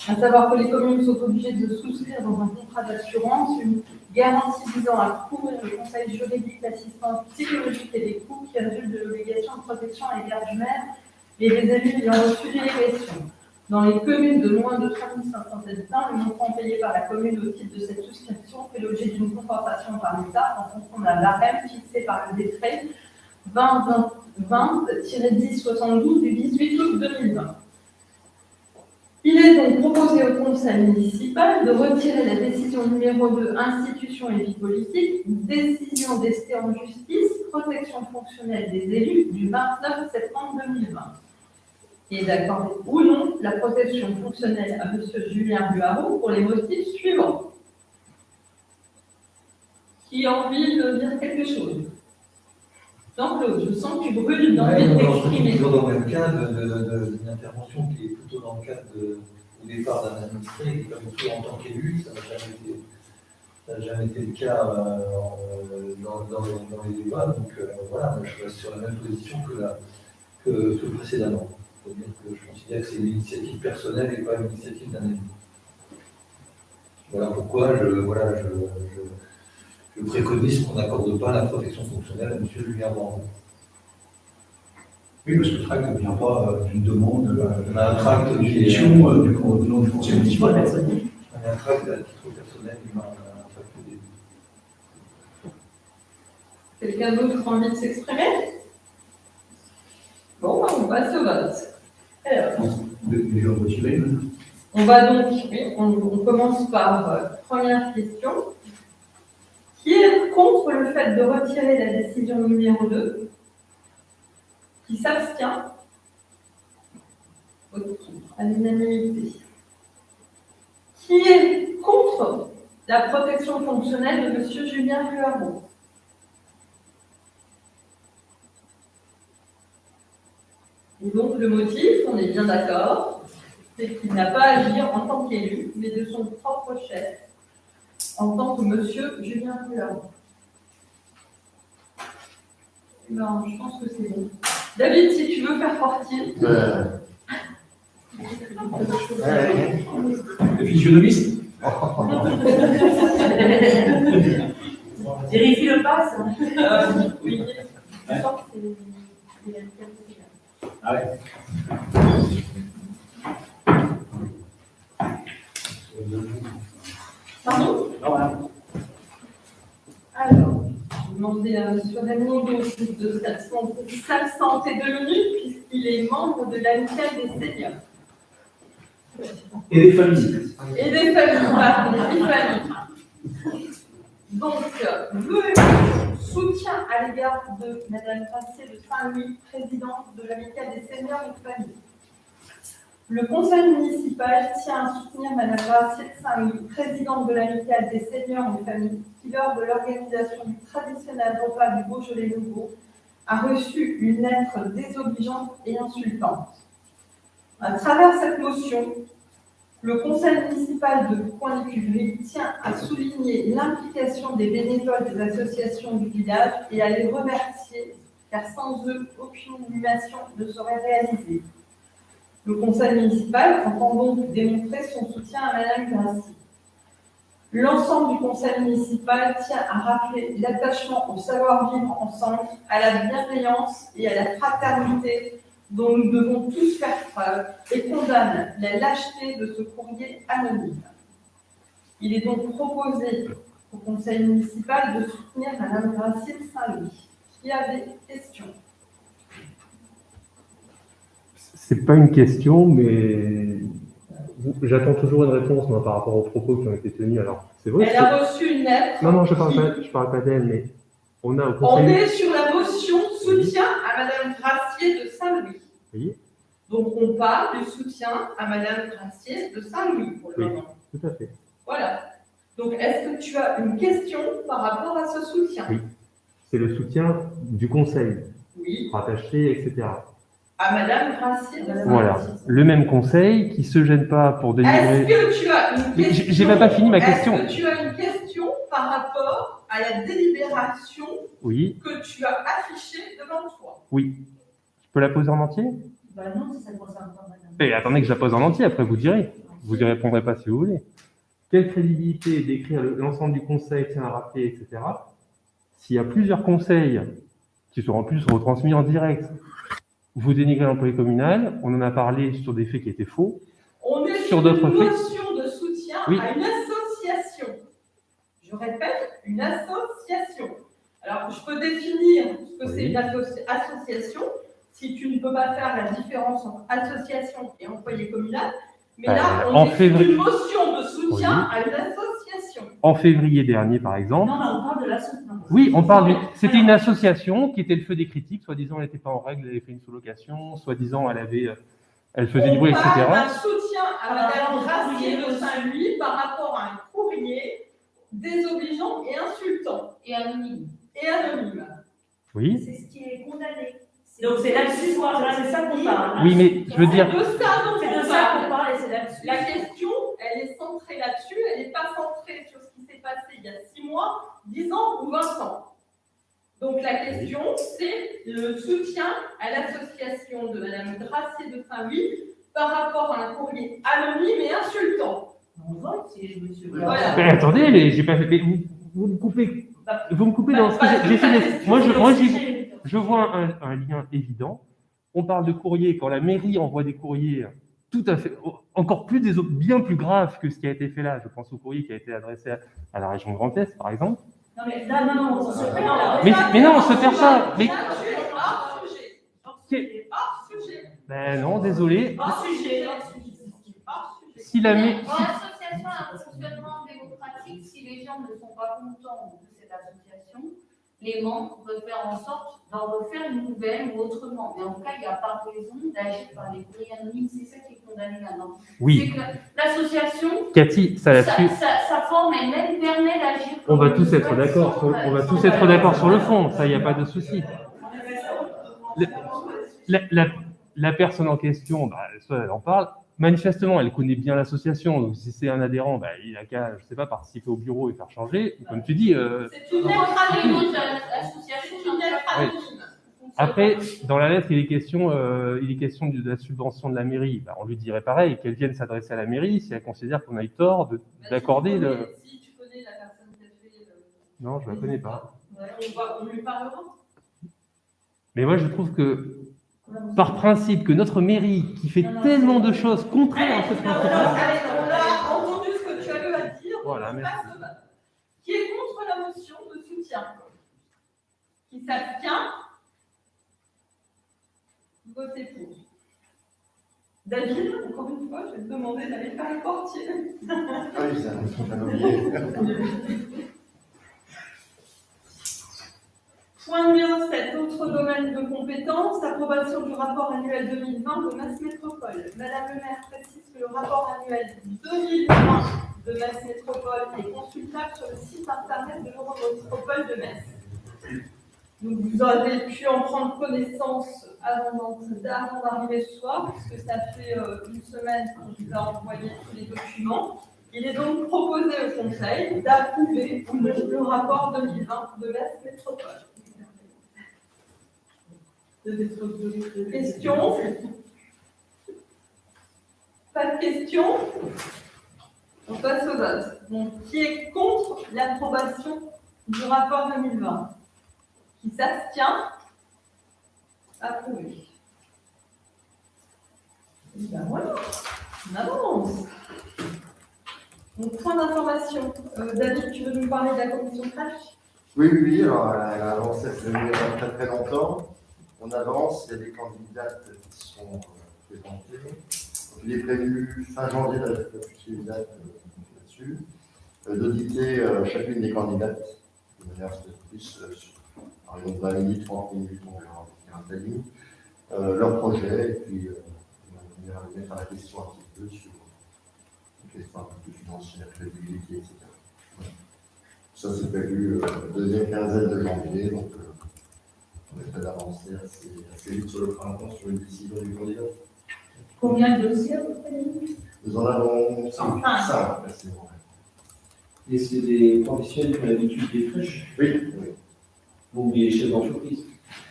À savoir que les communes sont obligées de souscrire dans un contrat d'assurance une garantie visant à couvrir le conseil juridique, l'assistance psychologique et les coûts qui résultent de l'obligation de protection à l'égard du maire et des élus ayant reçu délégation. Dans les communes de moins de 3500 habitants, le montant payé par la commune au titre de cette souscription fait l'objet d'une compensation par l'État en fonction d'un barème fixé par le décret 20-1072 du 18 août 2020. Il est donc proposé au conseil municipal de retirer la décision numéro 2, institution et vie politique, décision d'ester en justice, protection fonctionnelle des élus du 29 septembre 2020. Et d'accorder ou non la protection fonctionnelle à M. Julien Buarou pour les motifs suivants. Qui a envie de dire quelque chose? Jean-Claude, je sens que tu brûles d'envie de t'exprimer. Toujours dans le même cadre d'une intervention qui est plutôt dans le cadre au départ d'un administré, et comme tout en tant qu'élu, ça n'a jamais été le cas dans les débats. Donc voilà, moi, je reste sur la même position que précédemment. C'est-à-dire que je considère que c'est une initiative personnelle et pas une initiative d'un élu. Voilà pourquoi je préconise qu'on n'accorde pas la protection fonctionnelle à M. Julien Buarou. Oui, parce que le tract ne vient pas d'une demande On a un tract d'une qui est élection du conseil municipal. un tract à titre personnel qui m'a impacté. Quelqu'un d'autre a envie de s'exprimer? Bon, on passe au vote. Alors, Déjà retiré. on va donc, oui, on commence par première question. Qui est contre le fait de retirer la décision numéro 2? Qui s'abstient? À l'unanimité. Qui est contre la protection fonctionnelle de M. Julien Buarou? Et donc le motif, on est bien d'accord, c'est qu'il n'a pas à agir en tant qu'élu, mais de son propre chef, en tant que monsieur Julien Buarou. Non, je pense que c'est bon. David, si tu veux faire partie. Le physionomiste. Vérifie le pass. Oui. Ouais. Je pense que c'est. Ah ouais. Pardon? Alors, je vais demander à M. Raymond de s'absenter 2 minutes puisqu'il est membre de l'amicale des seniors. Et des familles. Et des familles, pardon, des familles. Donc, soutien à l'égard de Mme Passé de Saint-Louis, présidente de l'amicale des seniors et de familles. Le conseil municipal tient à soutenir Madame Gracier de Saint-Louis, présidente de l'amicale des seniors et familles, qui, lors de l'organisation du traditionnel repas du Beaujolais Nouveau, a reçu une lettre désobligeante et insultante. À travers cette motion, le conseil municipal de Coin-les-Cuveries tient à souligner l'implication des bénévoles des associations du village et à les remercier, car sans eux, aucune animation ne serait réalisée. Le conseil municipal entend donc démontrer son soutien à Madame Gracier. L'ensemble du conseil municipal tient à rappeler l'attachement au savoir-vivre ensemble, à la bienveillance et à la fraternité dont nous devons tous faire preuve et condamne la lâcheté de ce courrier anonyme. Il est donc proposé au conseil municipal de soutenir Madame Gracier de Saint-Louis. Qui a des questions? C'est pas une question, mais j'attends toujours une réponse moi, par rapport aux propos qui ont été tenus. Alors, c'est vrai. Elle a reçu une lettre. Non, je parle pas d'elle, mais on a au conseil. On est sur la motion soutien à Madame Gracier de Saint-Louis. Oui. Donc on parle du soutien à Madame Gracier de Saint-Louis pour le moment. Tout à fait. Voilà. Donc est-ce que tu as une question par rapport à ce soutien? Oui. C'est le soutien du conseil. Oui. Rattaché, etc. À Madame Gracier de Saint-Louis. Voilà. Le même conseil qui se gêne pas pour délivrer. Est-ce que tu as une question? J'ai même pas fini ma question. Est-ce que tu as une question par rapport à la délibération que tu as affichée devant toi? Oui. Je peux la poser en entier? Bah non, si ça ne concerne pas Madame. Mais attendez que je la pose en entier, après vous direz. Vous y répondrez pas si vous voulez. Quelle crédibilité d'écrire l'ensemble du conseil tient à rappeler, etc. S'il y a plusieurs conseils qui seront en plus retransmis en direct, vous dénigrez l'employé communal, on en a parlé sur des faits qui étaient faux. On est sur une d'autres faits. motion de soutien à une association. Je répète, une association. Alors, je peux définir ce que c'est une association, si tu ne peux pas faire la différence entre association et employé communal. Mais là, on est une motion de soutien à une association. En février dernier, par exemple. Non, on parle de l'association. Oui, on parle. C'était une association qui était le feu des critiques. Soi-disant, elle n'était pas en règle, elle avait fait une sous-location. Soi-disant, elle faisait du bruit, etc. On parle d'un soutien à Madame Gracier de Saint-Louis par rapport à un courrier désobligeant et insultant. Et anonyme. Et anonyme. Oui. C'est ce qui est condamné. Donc c'est là-dessus, voilà, c'est ça qu'on parle. Oui, mais je veux dire. C'est de ça dont c'est de on ça parle. qu'on parle et c'est là-dessus. La question, elle est centrée là-dessus, elle n'est pas centrée sur ce qui s'est passé il y a 6 mois, 10 ans ou 20 ans. Donc la question, c'est le soutien à l'association de Madame Gracier de Saint-Louis par rapport à un courrier anonyme et insultant. On vote, si monsieur. Voilà. Mais attendez, j'ai pas fait. Mais vous me coupez. Vous me coupez dans ce que j'ai fait. Moi, je vois un lien évident. On parle de courrier quand la mairie envoie des courriers tout à fait, encore plus bien plus graves que ce qui a été fait là. Je pense au courrier qui a été adressé à la région Grand Est, par exemple. Non, mais là, non, on se perd là. Mais non, on se perd pas. Mais Hors sujet. Hors sujet. Ben non, désolé. Hors sujet. Si la mairie. Quand l'association a un fonctionnement démocratique, si les gens ne sont pas contents de cette association, les membres peuvent faire en sorte d'en refaire une nouvelle ou autrement. Mais en tout cas, il n'y a pas raison d'agir par des courriers anonymes. C'est ça qui est condamné maintenant. Oui. C'est que l'association, Cathy, ça là-dessus. sa forme elle-même permet d'agir. On va tous être d'accord. On va tous être d'accord sur le fond. Ça, il n'y a pas de souci. La personne en question, bah, elle en parle. Manifestement, elle connaît bien l'association. Donc, si c'est un adhérent, bah, il n'a qu'à, je sais pas, participer au bureau et faire changer. Comme tu dis. C'est une lettre anonyme. C'est une lettre anonyme. Après, dans la lettre, il est question de la subvention de la mairie. Bah, on lui dirait pareil, qu'elle vienne s'adresser à la mairie si elle considère qu'on a eu tort d'accorder le. Si tu connais la personne qui a fait. Non, je ne la connais pas. On lui parlera. Mais moi, je trouve que, par principe, que notre mairie, qui fait tellement de choses contraires à ce principe. On a entendu ce que tu as eu à dire. Voilà, merci. Qui est contre la motion de soutien? Qui s'abstient? Votez pour. David, encore une fois, je vais te demander d'aller faire les portiers. Ah oui, ça, on va l'oublier. Point numéro 7, autre domaine de compétence, approbation du rapport annuel 2020 de Metz Métropole. Madame le maire précise que le rapport annuel 2020 de Metz Métropole est consultable sur le site internet de l'Eurométropole de Metz. Donc vous avez pu en prendre connaissance avant d'arriver ce soir, puisque ça fait une semaine qu'on vous a envoyé tous les documents. Il est donc proposé au Conseil d'approuver le rapport 2020 de Metz Métropole. Questions? Pas de questions? On passe au vote. Donc, qui est contre l'approbation du rapport 2020? Qui s'abstient? Approuvé. Et bien voilà, on avance. Donc, point d'information. David, tu veux nous parler de la commission crèche? Oui, alors elle a avancé il y a très très longtemps. On avance, il y a des candidates qui sont présentées. Il est prévu fin janvier, la les dates là-dessus, d'auditer chacune des candidates de manière plus, par exemple 20 minutes, 30 minutes, on verra un timing, leur projet, et puis on va venir mettre à la question un petit peu sur les questions un peu plus financières, crédibilité, etc. Ça, c'est prévu deuxième quinzaine de janvier, donc on essaie d'avancer assez vite sur le printemps sur une décision du candidat. Combien de dossiers vous prenez? Nous en avons 5. Et c'est des professionnels qui ont l'habitude des crèches. Oui. Ou des chefs d'entreprise.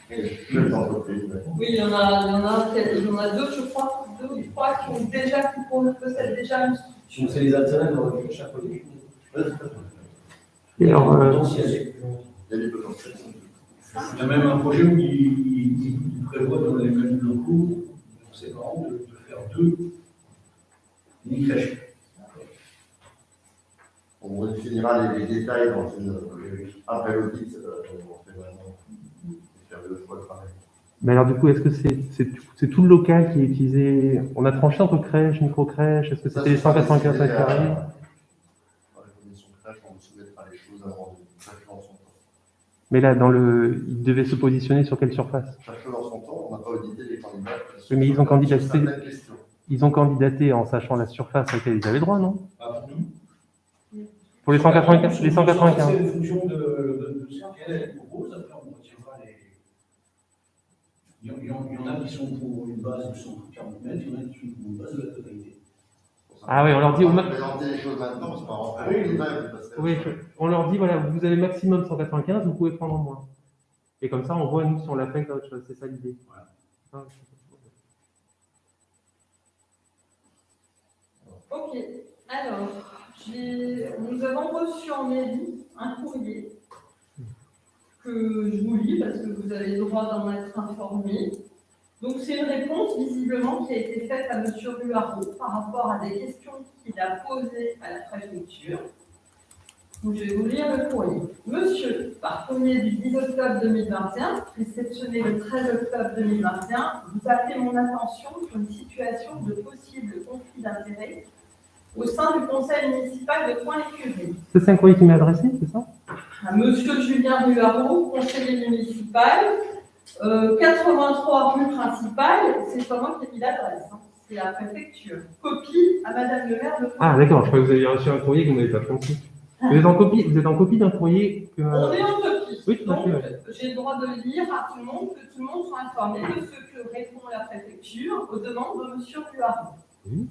Chefs d'entreprise, oui. Oui, il y en a deux, je crois, 2 ou 3 qui ont déjà, qui possèdent déjà une structure. Si on sait les alternants dans la crèche à côté. Et alors, Il Il y a des potentiels. y a même un projet où il prévoit dans les mêmes locaux, ses parents, de faire 2 mini-crèches. On définira les détails dans après l'audit, on fait vraiment faire le choix de travail. mais alors du coup, est-ce que c'est tout le local qui est utilisé? On a tranché entre crèche, micro-crèche, est-ce que c'était les 195 mètres carrés? Dans la commission crèche, on soumettra les choses avant de chaque chose dans son temps. Mais là, il devait se positionner sur quelle surface? Chaque chose dans son temps, on n'a pas audité les candidats. Oui, mais ils ont candidaté. Sur certaines questions. Ils ont candidaté en sachant la surface à laquelle ils avaient droit, non? Ah, pour nous. Pour les 195. Les 195. C'est une fonction de ce qu'elle propose, après on retiendra les. Il y en a qui sont pour une base de 140 mètres, il y en a qui sont pour une base de la totalité. Ah oui, on leur dit on va présenter les choses maintenant, c'est pas rentrer dans les détails, parce que- Oui, on leur dit, voilà, vous avez maximum 195, vous pouvez prendre en moins. Et comme ça, on voit, nous, si on l'affecte à autre chose. C'est ça l'idée. Voilà. Ah, Ok, alors, nous avons reçu en mairie un courrier que je vous lis parce que vous avez le droit d'en être informé. Donc, c'est une réponse visiblement qui a été faite à M. Ruaro par rapport à des questions qu'il a posées à la préfecture. Donc, je vais vous lire le courrier. Monsieur, par courrier du 10 octobre 2021, réceptionné le 13 octobre 2021, vous appelez mon attention sur une situation de possible conflit d'intérêts au sein du conseil municipal de Point-l'Écurie. c'est un courrier qui m'est adressé, c'est ça? À monsieur Julien Ruaro, conseiller municipal, 83 rue principale, c'est pas moi qui ai mis l'adresse, hein, c'est la préfecture. Copie à madame le maire de Ah, d'accord, je crois que vous avez reçu un courrier que vous n'avez pas compris. Vous êtes en copie d'un courrier que. On est en copie. Oui, tout à fait. Donc, j'ai le droit de le lire à tout le monde, que tout le monde soit informé de ce que répond la préfecture aux demandes de monsieur Ruaro. Oui.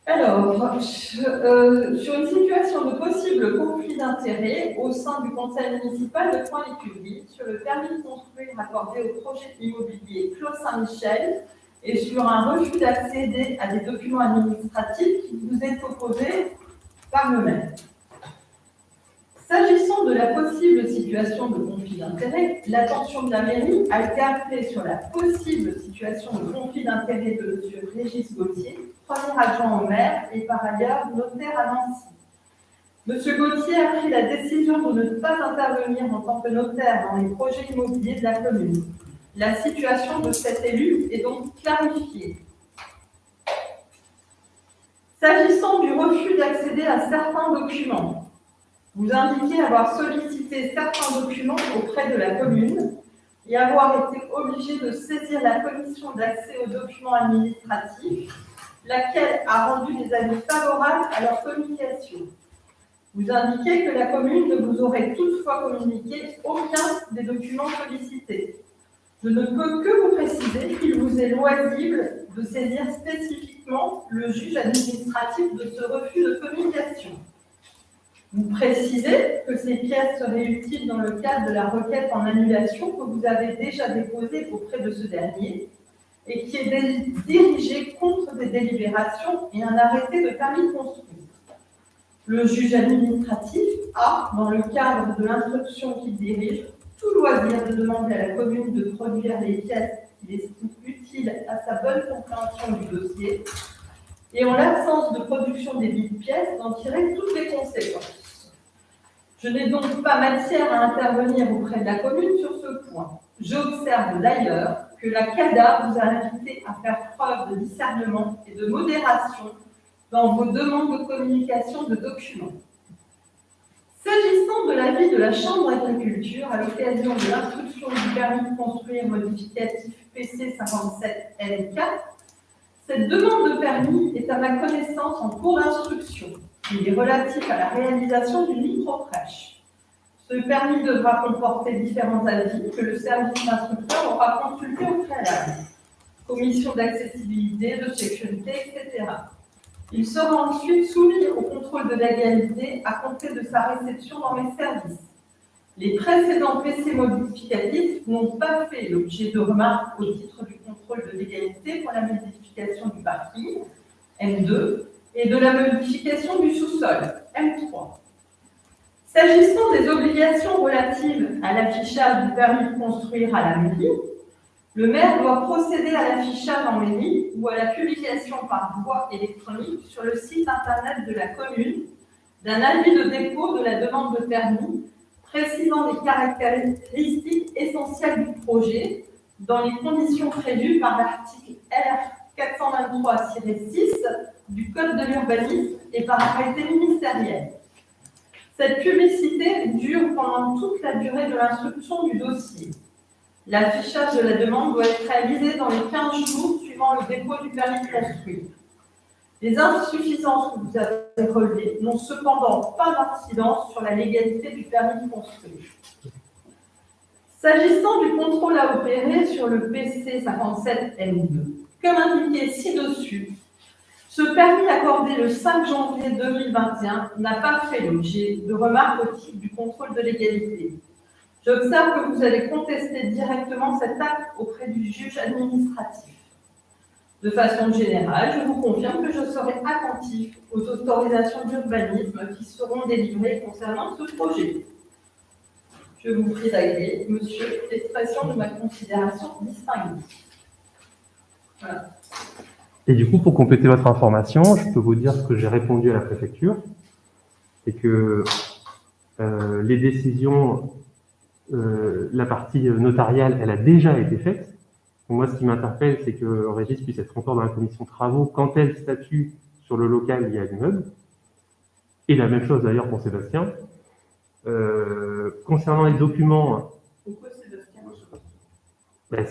Alors, sur une situation de possible conflit d'intérêts au sein du conseil municipal de Point-l'Écurie, sur le permis de construire accordé au projet immobilier Clos Saint-Michel et sur un refus d'accéder à des documents administratifs qui vous est opposé par le maire. S'agissant de la possible situation de conflit d'intérêts, l'attention de la mairie a été appelée sur la possible situation de conflit d'intérêts de M. Régis Gauthier, premier adjoint au maire et par ailleurs notaire à Nancy. M. Gauthier a pris la décision de ne pas intervenir en tant que notaire dans les projets immobiliers de la commune. La situation de cet élu est donc clarifiée. S'agissant du refus d'accéder à certains documents, Vous indiquez avoir sollicité certains documents auprès de la commune et avoir été obligé de saisir la commission d'accès aux documents administratifs, laquelle a rendu des avis favorables à leur communication. Vous indiquez que la commune ne vous aurait toutefois communiqué aucun des documents sollicités. Je ne peux que vous préciser qu'il vous est loisible de saisir spécifiquement le juge administratif de ce refus de communication. Vous précisez que ces pièces seraient utiles dans le cadre de la requête en annulation que vous avez déjà déposée auprès de ce dernier et qui est dirigée contre des délibérations et un arrêté de permis de construire. Le juge administratif a, dans le cadre de l'instruction qu'il dirige, tout loisir de demander à la commune de produire les pièces qu'il estime utiles à sa bonne compréhension du dossier et en l'absence de production des dites pièces, d'en tirer toutes les conséquences. Je n'ai donc pas matière à intervenir auprès de la commune sur ce point. J'observe d'ailleurs que la CADA vous a invité à faire preuve de discernement et de modération dans vos demandes de communication de documents. S'agissant de l'avis de la Chambre d'agriculture à l'occasion de l'instruction du permis de construire modificatif PC 57 L4, cette demande de permis est à ma connaissance en cours d'instruction. Il est relatif à la réalisation d'une micro-crèche. Ce permis devra comporter différents avis que le service instructeur aura consultés au préalable. Commission d'accessibilité, de sécurité, etc. Il sera ensuite soumis au contrôle de légalité à compter de sa réception dans mes services. Les précédents PC modificatifs n'ont pas fait l'objet de remarques au titre du contrôle de légalité pour la modification du parking, M2, et de la modification du sous-sol, M3. S'agissant des obligations relatives à l'affichage du permis de construire à la mairie, le maire doit procéder à l'affichage en mairie ou à la publication par voie électronique sur le site internet de la commune d'un avis de dépôt de la demande de permis précisant les caractéristiques essentielles du projet dans les conditions prévues par l'article R423-6 du Code de l'urbanisme et par arrêté ministériel. Cette publicité dure pendant toute la durée de l'instruction du dossier. L'affichage de la demande doit être réalisé dans les 15 jours suivant le dépôt du permis de construire. Les insuffisances que vous avez relevées n'ont cependant pas d'incidence sur la légalité du permis de construire. S'agissant du contrôle à opérer sur le PC 57M2, comme indiqué ci-dessus, ce permis accordé le 5 janvier 2021 n'a pas fait l'objet de remarques au titre du contrôle de légalité. J'observe que vous avez contesté directement cet acte auprès du juge administratif. De façon générale, je vous confirme que je serai attentif aux autorisations d'urbanisme qui seront délivrées concernant ce projet. Je vous prie d'agréer, monsieur, l'expression de ma considération distinguée. Voilà. Et du coup, pour compléter votre information, je peux vous dire ce que j'ai répondu à la préfecture, c'est que les décisions, la partie notariale, elle a déjà été faite. Donc moi, ce qui m'interpelle, c'est que Régis puisse être encore dans la commission travaux quand elle statue sur le local lié à l'immeuble. Et la même chose d'ailleurs pour Sébastien. Concernant les documents... Pourquoi Sébastien ? Ben,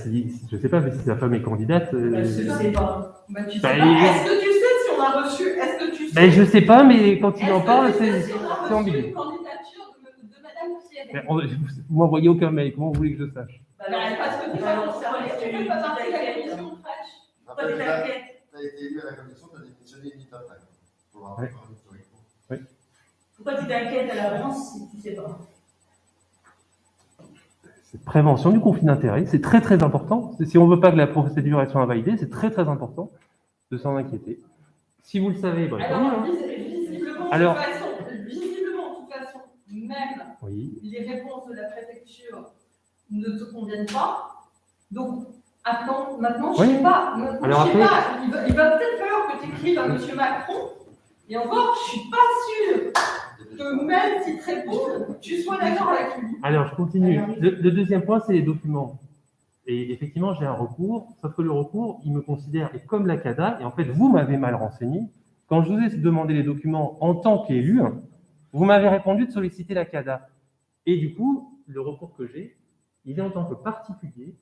je ne sais pas, mais si sa femme est candidate... Je ne sais pas. Est-ce que tu sais si on a reçu... Est-ce que tu sais... Ben, je ne sais pas, mais quand il en parle, c'est ambigu. Une candidature de Madame Thierry. Vous m'envoyez aucun mail, comment vous voulez que je sache? Parce que tu vas concerner, tu fais pas partie de la commission de crèche. Après, tu as été élu à la commission, tu as démissionné vite après. Ouais. Oui. Pourquoi tu t'inquiètes à l'avance si tu ne sais pas? C'est prévention du conflit d'intérêts, c'est très très important. Si on ne veut pas que la procédure soit invalidée, c'est très très important de s'en inquiéter. Si vous le savez, bon, alors, visiblement, alors, de toute façon, même oui. Les réponses de la préfecture ne te conviennent pas. Donc, attends, maintenant, je ne sais pas. Alors, je sais pas. Il va peut-être falloir que tu écrives à M. Macron. Et encore, je ne suis pas sûre que même s'il te répond, tu sois d'accord avec lui. Alors, je continue. Le deuxième point, c'est les documents. Et effectivement, j'ai un recours, sauf que le recours, il me considère et comme la CADA, et en fait, vous m'avez mal renseigné. Quand je vous ai demandé les documents en tant qu'élu, Vous m'avez répondu de solliciter la CADA. Et du coup, le recours que j'ai, il est en tant que particulier,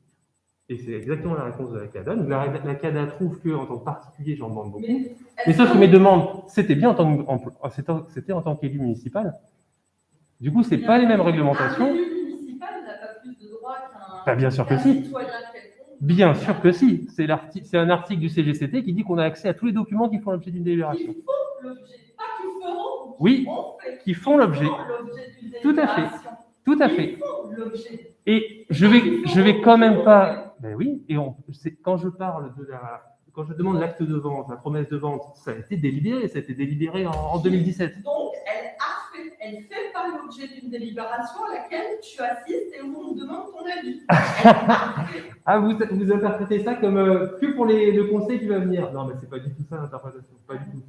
et c'est exactement la réponse de la CADA. Donc la CADA trouve qu'en tant que particulier, j'en demande beaucoup. Mais sauf que mes demandes, c'était bien c'était en tant qu'élu municipal. Du coup, c'est pas les mêmes réglementations. Un élu municipal n'a pas plus de droits Bah, bien sûr que qu'un si. citoyen quelconque. Bien sûr que si. C'est un article du CGCT qui dit qu'on a accès à tous les documents qui font l'objet d'une délibération. Qui font l'objet, pas qui feront, Oui, ont fait, qui font l'objet. d'une Tout à fait. délibération. Tout à fait. Ils font l'objet. Et je vais quand même pas. Ben oui. Et quand je parle quand je demande l'acte de vente, la promesse de vente, ça a été délibéré. Ça a été délibéré en 2017. Donc, elle fait pas l'objet d'une délibération à laquelle tu assistes et où on te demande ton avis. Ah, vous interprétez ça comme que pour le conseil qui va venir. Non, mais c'est pas du tout ça l'interprétation. Pas du tout.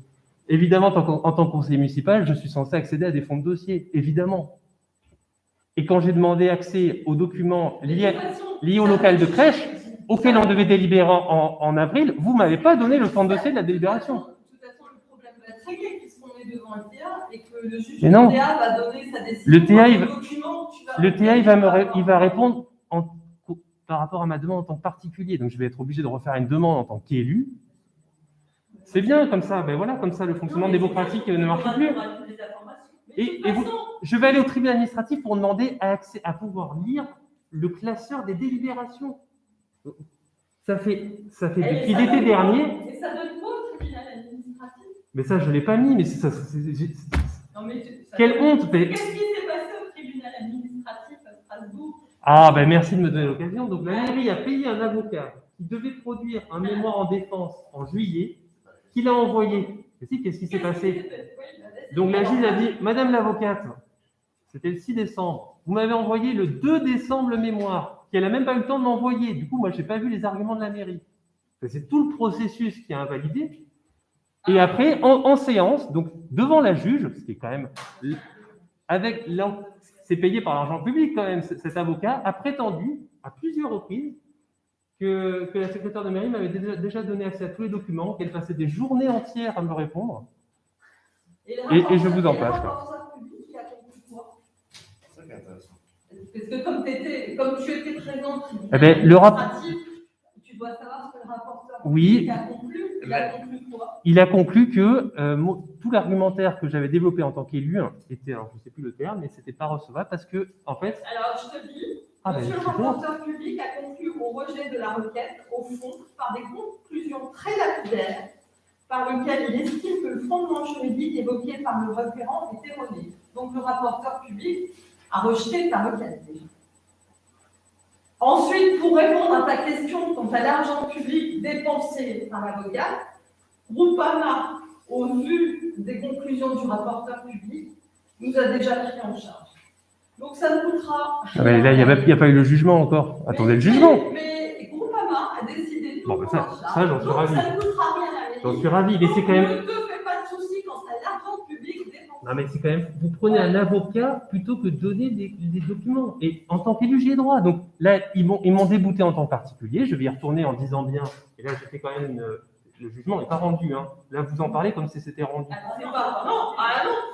Évidemment, en tant que conseiller municipal, je suis censé accéder à des fonds de dossier. Évidemment. Et quand j'ai demandé accès aux documents liés au local de crèche, auquel on devait délibérer en avril, vous ne m'avez pas donné le fond de dossier de la délibération. De toute façon, le problème va être réglé puisqu'on est devant le TA et que le juge Mais non. du TA va donner sa décision. Le TA, il va répondre par rapport à ma demande en tant que particulier. Donc, je vais être obligé de refaire une demande en tant qu'élu. C'est bien comme ça. Ben voilà, comme ça, le fonctionnement démocratique ne marche plus. Je vais aller au tribunal administratif pour demander à pouvoir lire le classeur des délibérations. Ça fait depuis l'été dernier. Et ça donne quoi au tribunal administratif? Mais ça, je ne l'ai pas mis. Mais quelle honte! Qu'est-ce qui s'est passé au tribunal administratif à Strasbourg? Ah, ben merci de me donner l'occasion. Donc, la mairie a payé un avocat qui devait produire un mémoire en défense en juillet, qu'il a envoyé. Mais si, qu'est-ce qui s'est passé? Donc, la juge a dit, Madame l'avocate, c'était le 6 décembre, vous m'avez envoyé le 2 décembre le mémoire, qu'elle n'a même pas eu le temps de m'envoyer. Du coup, moi, je n'ai pas vu les arguments de la mairie. C'est tout le processus qui a invalidé. Et après, en séance, donc devant la juge, ce qui est quand même, c'est payé par l'argent public quand même, cet avocat a prétendu à plusieurs reprises que la secrétaire de mairie m'avait déjà donné accès à tous les documents, qu'elle passait des journées entières à me répondre. Et je vous en passe. Parce que comme tu étais présent, tu dois savoir ce que le rapporteur a conclu. Il a conclu quoi? Il a conclu que tout l'argumentaire que j'avais développé en tant qu'élu était, alors je ne sais plus le terme, mais c'était pas recevable parce que, en fait. Alors je te dis, monsieur le rapporteur public a conclu au rejet de la requête, au fond, par des conclusions très lapidaires, par lequel il estime que le fondement juridique évoqué par le requérant est erroné. Donc le rapporteur public a rejeté ta requête déjà. Ensuite, pour répondre à ta question quant à l'argent public dépensé par l'avocat, Groupama, au vu des conclusions du rapporteur public, nous a déjà pris en charge. Donc ça ne coûtera. Mais là, il n'y a pas eu le jugement encore. Attendez le jugement. Mais Groupama a décidé de nous prendre en charge. Ça, j'en suis ravi. Ça ne coûtera rien à la J'en suis ravi, mais c'est quand même. Ne te fais pas de soucis quant à l'argent public dépensé. Non, mais c'est quand même. Vous prenez un avocat plutôt que de donner des documents. Et en tant qu'élu, j'y ai droit. Donc là, ils m'ont débouté en tant que particulier. Je vais y retourner en disant bien. Et là, j'ai fait quand même le jugement n'est pas rendu. Hein. Là, vous en parlez comme si c'était rendu. Non,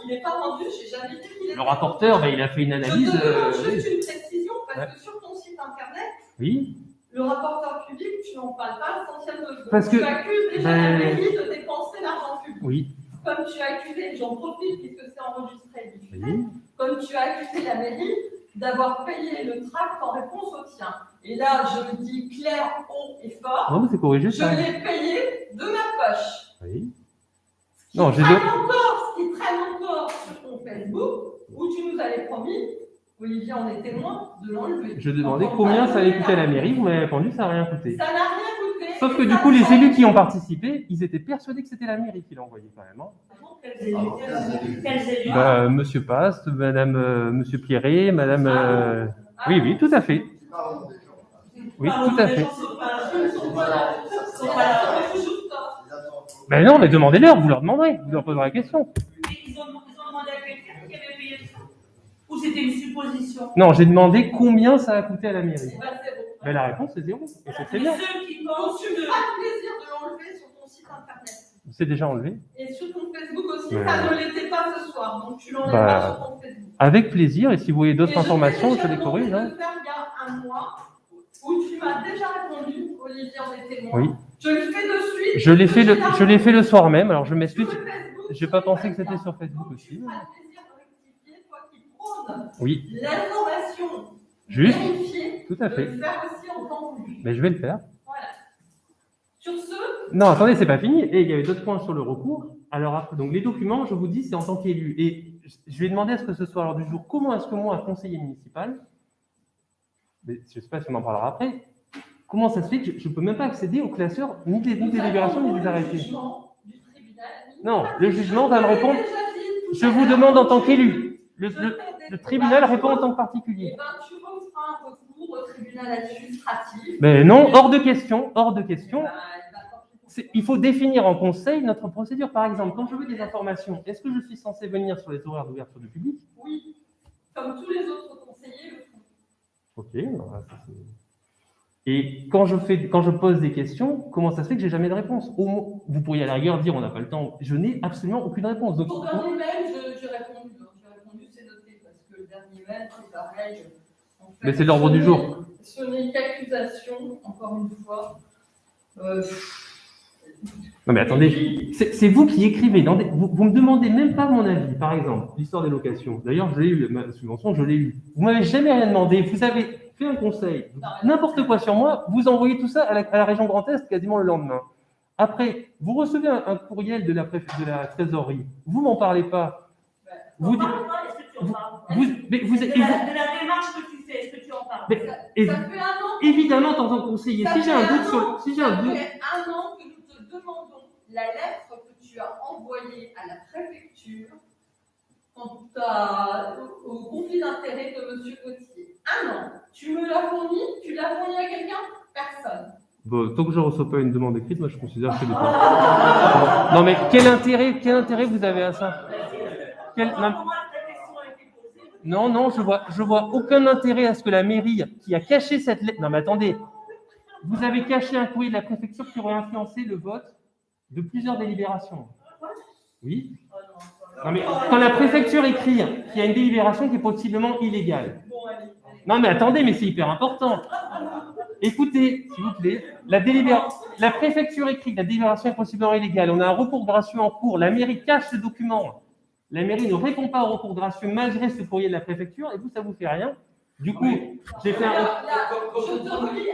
il n'est pas rendu. J'ai jamais dit qu'il était. Le rapporteur, il a fait une analyse. Je te demande juste une précision parce que sur ton site internet. Oui. Le rapporteur public, tu n'en parles pas essentiellement. Parce tu que accuses déjà la mairie de dépenser l'argent public. Oui. Comme tu as accusé, j'en profite puisque c'est enregistré, oui. Comme tu as accusé la mairie d'avoir payé le tract en réponse au tien. Et là, je le dis clair, haut et fort. Non, mais c'est corrigé. Je l'ai payé de ma poche. Oui. Ce qui traîne encore sur ton Facebook, où tu nous avais promis, Olivier en est témoin, de l'enlever. Je demandais combien ça allait coûter à la mairie, vous m'avez répondu, ça n'a rien coûté. Ça n'a rien coûté. Sauf que du coup, les élus qui ont participé, ils étaient persuadés que c'était la mairie qui l'a envoyé quand même. Quels élus? Monsieur Past, monsieur Pierret, madame. Oui, tout à fait. Oui, tout à fait. Ben non, mais demandez-leur, vous leur demanderez, vous leur poserez la question. Ils ont demandé à quelqu'un qui avait payé ça? Ou c'était une supposition? Non, j'ai demandé combien ça a coûté à la mairie. Ben, la réponse c'est 0. Et c'est très bien. Ceux qui pensent tu me feras le plaisir de l'enlever sur ton site internet. C'est déjà enlevé. Et sur ton Facebook aussi. Si ça ne l'était pas ce soir, donc tu l'enlèves Bah, pas sur ton Facebook. Avec plaisir, et si vous voulez d'autres Et informations, je t'ai les déjà corrige. demandé Hein. de faire il y a un mois où tu m'as déjà répondu, Olivier en est témoin. Oui. Je le fais de suite. Je l'ai fait le soir même, alors je m'excuse. Sur le Facebook, J'ai pas pensé que c'était sur Facebook aussi. Tu feras le plaisir de rectifier, toi qui prônes Oui, l'information juste, vérifiée, tout à de fait. le faire aussi en temps voulu. Mais je vais le faire. Voilà. Sur ce, Non, attendez, c'est pas fini. Et il y avait d'autres points sur le recours. Alors après, donc les documents, je vous dis, c'est en tant qu'élu. Et je vais demander à ce que ce soit à l'heure du jour. Comment est-ce que moi, un conseiller municipal, mais je ne sais pas si on en parlera après, comment ça se fait que je ne peux même pas accéder aux classeurs, ni des délibérations, ni des arrêtés? Non, le jugement va me répondre. Je vous demande en tant qu'élu. Le tribunal répond en tant que particulier. Eh ben, tu referas un recours au tribunal administratif. Mais non, hors de question, hors de question. Bah, Il faut définir en conseil notre procédure. Par exemple, quand je veux des informations, est-ce que je suis censé venir sur les horaires d'ouverture du public? Oui, comme tous les autres conseillers le font. Ok. Et quand je pose des questions, comment ça se fait que j'ai jamais de réponse? Vous pourriez à la rigueur dire on n'a pas le temps. Je n'ai absolument aucune réponse. Donc, Ton dernier mail, j'ai répondu. J'ai répondu, c'est noté, parce que le dernier mail, c'est pareil. En fait, mais c'est l'ordre du jour. Ce n'est qu'accusation, encore une fois. Non mais attendez, c'est vous qui écrivez. Vous me demandez même pas mon avis. Par exemple, l'histoire des locations. D'ailleurs, je l'ai eu, ma subvention, je l'ai eu. Vous m'avez jamais rien demandé. Vous avez fait un conseil, n'importe quoi sur moi. Vous envoyez tout ça à la région Grand Est quasiment le lendemain. Après, vous recevez un courriel de la trésorerie. Vous m'en parlez pas. Vous dites. De la démarche que tu fais, est-ce que tu en parles? Ça fait un an. Évidemment, en tant que conseiller, si j'ai un doute sur. Ça fait un an que nous te demandons la lettre que tu as envoyée à la préfecture quant au conflit d'intérêt de M. Gauthier. Un an. Tu me l'as fourni? Tu l'as fourni à quelqu'un? Personne. Bon, tant que je ne reçois pas une demande écrite, moi je considère que c'est des faits. Non mais quel intérêt vous avez à ça? Non, je vois aucun intérêt à ce que la mairie qui a caché cette lettre. Non mais attendez, vous avez caché un courrier de la préfecture qui aurait influencé le vote de plusieurs délibérations. Oui. Non mais quand la préfecture écrit qu'il y a une délibération qui est possiblement illégale. Non mais attendez, mais c'est hyper important. Écoutez, s'il vous plaît, la préfecture écrit que la délibération est possiblement illégale. On a un recours gracieux en cours. La mairie cache ce document. La mairie ne répond pas au recours gracieux malgré ce courrier de la préfecture. Et vous, ça vous fait rien. Du coup, j'ai fait un. Je te relis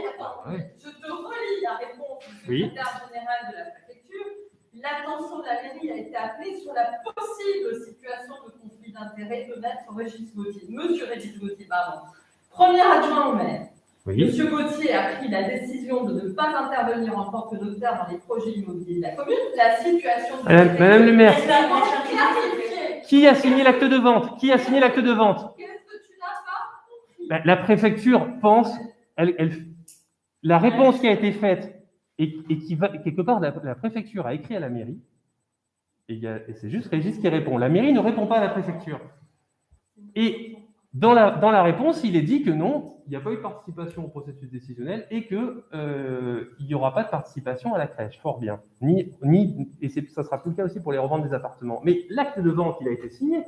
la réponse du secrétaire général de la préfecture. L'attention de la mairie a été appelée sur la possible situation de conflit d'intérêt de Monsieur Régis Gauthier, pardon. Premier adjoint au maire. Oui. Monsieur Gauthier a pris la décision de ne pas intervenir en tant que notaire dans les projets immobiliers de la commune. La situation de Madame le maire, clarifiée. qui a signé l'acte de vente? Qui a signé l'acte de vente? Qu'est-ce que tu n'as pas compris? La préfecture pense, la réponse qui a été faite et qui va quelque part, la préfecture a écrit à la mairie, et c'est juste Régis qui répond. La mairie ne répond pas à la préfecture. Et dans la réponse, il est dit que non, il n'y a pas eu de participation au processus décisionnel et qu'il n'y aura pas de participation à la crèche. Fort bien. Et ça sera plus le cas aussi pour les reventes des appartements. Mais l'acte de vente, il a été signé.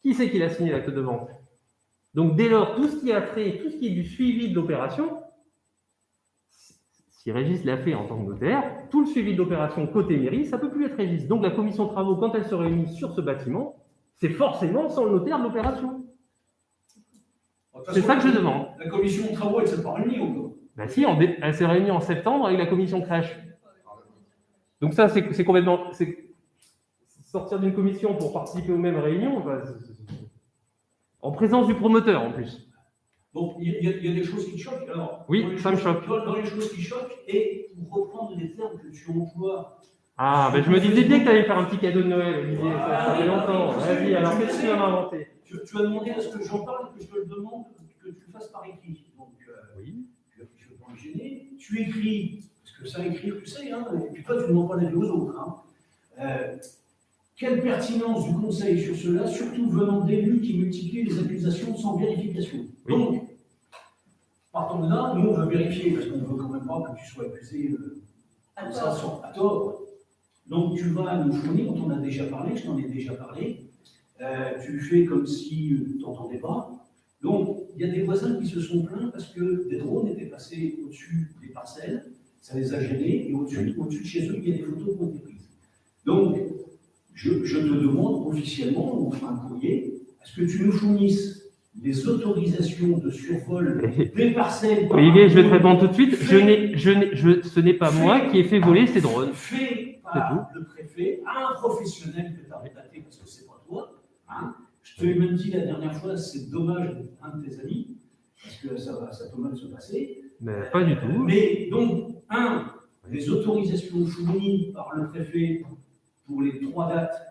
Qui c'est qui l'a signé, l'acte de vente? Donc, dès lors, tout ce qui a trait, tout ce qui est du suivi de l'opération, si Régis l'a fait en tant que notaire, tout le suivi de l'opération côté mairie, ça ne peut plus être Régis. Donc, la commission de travaux, quand elle se réunit sur ce bâtiment, c'est forcément sans le notaire de l'opération. C'est ça que je demande. La commission de travaux, elle ne s'est pas réunie encore. Ben si, elle s'est réunie en septembre avec la commission crèche. Donc ça, c'est complètement... sortir d'une commission pour participer aux mêmes réunions, en présence du promoteur en plus. Donc, il y a des choses qui te choquent. Alors, oui, ça me choque. Dans les choses qui choquent, et pour reprendre les termes que tu emploies... Ah, ben je me disais bien que tu allais faire un petit cadeau de Noël, Olivier. Ça fait longtemps. Vas-y, alors qu'est-ce que tu vas m'inventer? Tu as demandé à ce que j'en parle, que je te le demande, que tu le fasses par écrit. Donc, oui. Tu ne veux pas me gêner. Tu écris, parce que ça écrire, tu sais, hein, et puis toi, tu ne demandes pas l'avis aux autres. Hein. Quelle pertinence du conseil sur cela, surtout venant d'élus qui multiplient les accusations sans vérification. Oui. Donc, partant de là, nous, on veut vérifier, parce qu'on ne veut quand même pas que tu sois accusé comme ça, à tort. Donc, tu vas nous fournir, dont on a déjà parlé, je parlé. Tu fais comme si tu n'entendais pas. Donc, il y a des voisins qui se sont plaints parce que des drones étaient passés au-dessus des parcelles, ça les a gênés, et au-dessus de chez eux, il y a des photos qui ont été prises. Donc, je te demande officiellement, ou un courrier, est-ce que tu nous fournisses les autorisations de survol des parcelles? Olivier, je vais te répondre tout de suite. Ce n'est pas moi qui ai fait voler ces drones. Fait par le préfet à un professionnel que tu as mandaté parce que c'est pas toi. Hein. Je te l'ai même dit la dernière fois, c'est dommage un de tes amis, parce que ça peut mal se passer. Mais pas du tout. Mais donc, les autorisations fournies par le préfet pour les 3 dates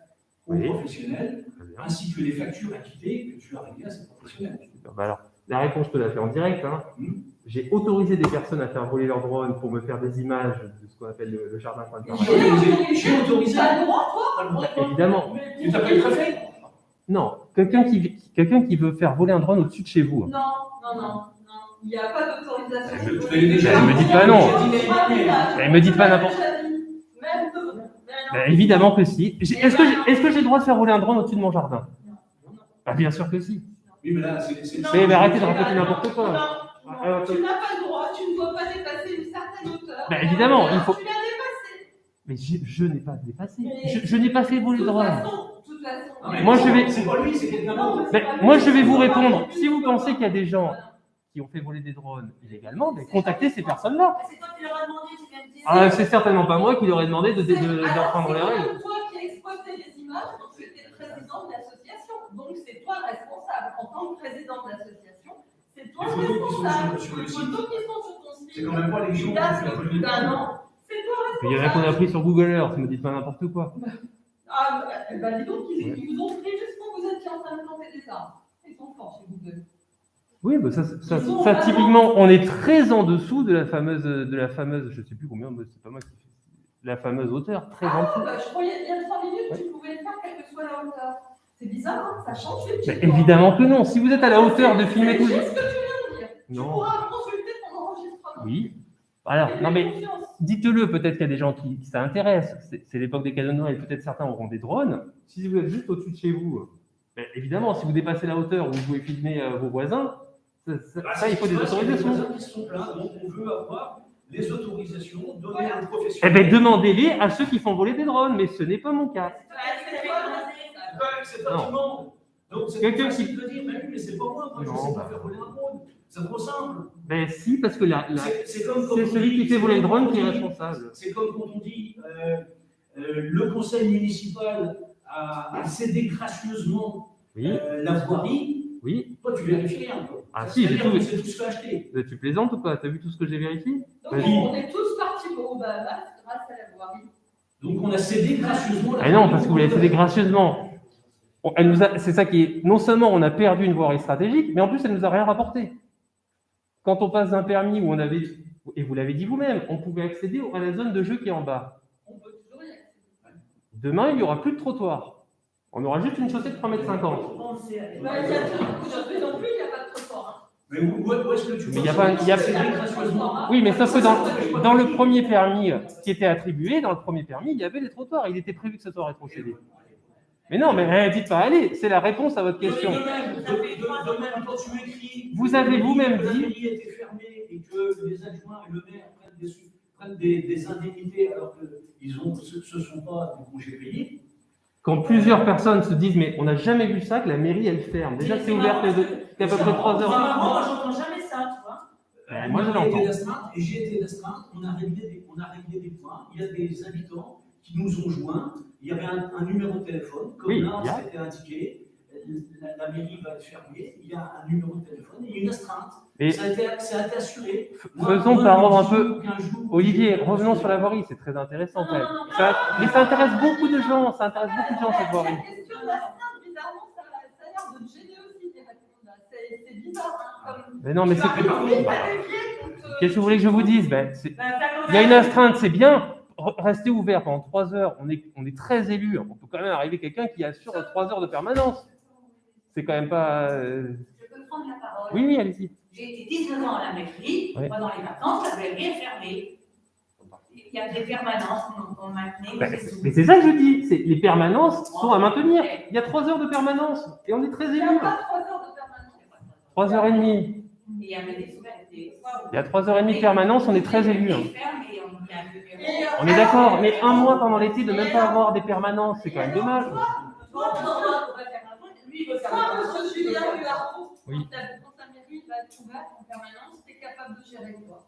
aux professionnels, ainsi que les factures acquittées que tu as réglées à ces professionnels. Bah alors, la réponse, je te la fais en direct. Hein. J'ai autorisé des personnes à faire voler leurs drones pour me faire des images de ce qu'on appelle le jardin point de J'ai autorisé. T'as le droit, toi? Évidemment. Tu t'appelles préfet? Non, quelqu'un qui veut faire voler un drone au-dessus de chez vous. Non. Il n'y a pas d'autorisation. Ne me dites pas non. Ne me dites pas n'importe quoi. Évidemment que si. Est-ce que j'ai le droit de faire voler un drone au-dessus de mon jardin? Bah, bien sûr que si. Oui, mais là, c'est. Mais arrêtez de raconter n'importe quoi. Non, tu n'as pas le droit, tu ne dois pas dépasser une certaine hauteur. Bah, évidemment, il faut. Tu l'as dépassé. Mais je n'ai pas dépassé. Je n'ai pas fait voler le drone. De toute façon. Moi, je vais. C'est pas lui, c'est quelqu'un d'autre. Moi, je vais vous répondre. Si vous pensez qu'il y a des gens qui ont fait voler des drones illégalement, contactez ces personnes-là. C'est toi qui leur as demandé, tu viens de dire. Ah, c'est certainement pas moi qui leur ai demandé d'apprendre les règles. C'est toi qui as exploité les images, donc tu étais le président de l'association. Donc c'est toi le responsable. En tant que président de l'association, c'est toi le responsable. Les photos qui sont sur ton site, C'est quand même pas les gens qui datent de plus d'1 an, c'est toi le responsable. Il y en a qu'on a pris sur Google Earth, me dites pas n'importe quoi. Ah, bah dis donc, ils vous ont pris juste quand vous étiez en train de planter des arbres. Ils sont forts chez Google. Oui, bah ça typiquement, on est très en dessous de la fameuse, je sais plus combien, c'est pas moi qui fais, la fameuse hauteur, très en dessous. Bah, je croyais il y a 3 minutes, tu pouvais le faire quelle que soit la hauteur. C'est bizarre, hein, ça change. Mais évidemment que non. Si vous êtes à la hauteur de filmer tout. C'est ce que tu viens de dire. Non. Tu pourras consulter ton enregistrement. Oui. Alors, non mais dites-le, peut-être qu'il y a des gens qui ça intéresse. C'est l'époque des cadeaux de Noël, peut-être certains auront des drones. Si vous êtes juste au-dessus de chez vous, ben, évidemment, si vous dépassez la hauteur où vous pouvez filmer vos voisins, ça il faut des autorisations. Donc on veut avoir les autorisations données à un professionnel. Eh bien, demandez-les à ceux qui font voler des drones, mais ce n'est pas mon cas. C'est pas tout le monde. Donc c'est quelqu'un qui peut dire, mais c'est pas moi, je ne sais pas faire voler un drone. C'est trop simple. Ben si, parce que c'est celui qui fait voler le drone qui est responsable. C'est comme quand on dit le conseil municipal a cédé gracieusement la voirie. Oui. Toi, tu vérifies un peu. Ah si, j'ai tout. C'est tout ce que acheté. Tu plaisantes ou pas? T'as vu tout ce que j'ai vérifié? Donc on est tous partis pour Bahamas grâce à la voirie. Donc on a cédé gracieusement la voirie. Ah non, parce que vous l'avez cédé gracieusement. C'est ça qui est. Non seulement on a perdu une voirie stratégique, mais en plus elle nous a rien rapporté. Quand on passe d'un permis où on avait, et vous l'avez dit vous-même, on pouvait accéder à la zone de jeu qui est en bas. On peut toujours y accéder. Demain, il n'y aura plus de trottoir. On aura juste une chaussée de 3,50 m. Il y a non plus, il n'y a pas de trottoir. Mais où est-ce que tu mais il y a pas, Oui, mais sauf que dans le premier permis qui était attribué, dans le premier permis, il y avait les trottoirs. Il était prévu que ce soit rétrocédé. Mais non, mais dites pas, allez, c'est la réponse à votre question. De même, quand tu écris, vous avez vous-même dit. La mairie était fermée et que les adjoints et le maire prennent des indemnités alors qu'ils ne se sont pas des congés payés. Quand plusieurs personnes se disent, mais on n'a jamais vu ça, que la mairie, elle ferme. Déjà, c'est ouvert il y a à peu près 3 heures. Moi, j'entends jamais ça, tu vois. Moi, je l'entends. Et j'ai été d'astreinte, on a réglé des points. Il y a des habitants qui nous ont joints. Il y avait un numéro de téléphone. Comme là, ça a été indiqué. La mairie va être fermée. Il y a un numéro de téléphone et une astreinte. Ça a été assuré. Faisons par ordre un peu. Olivier, revenons sur la voirie, c'est très intéressant quand même. Mais ça intéresse beaucoup de gens, cette voirie. La question d'astreinte, bizarrement, ça a l'air de te gêner aussi, les réponses. C'est bizarre. Mais non, mais c'est. Qu'est-ce que vous voulez que je vous dise? Il y a une astreinte, c'est bien. Rester ouvert pendant 3 heures, on est très élus. On peut quand même arriver quelqu'un qui assure 3 heures de permanence. C'est quand même pas. Je peux prendre la parole? Oui, allez-y. J'ai été 19 ans à la mairie. Pendant les vacances, la mairie est fermée. il y a des permanences, on maintenait. Ben, mais c'est ça que je dis, les permanences sont à maintenir. Il y a 3 heures de permanence et on est très Il n'y élus. a pas 3 heures de permanence. 3h30. Il y avait des fois où- Il y a 3h30 de permanence, on est très élus. Hein. Et, On est d'accord, mais un mois pendant l'été de même pas avoir des permanences, c'est quand même dommage. Lui, il veut faire M. Julien Huardo, Oui. quand ta mairie va être ouverte en permanence, tu es capable de gérer quoi?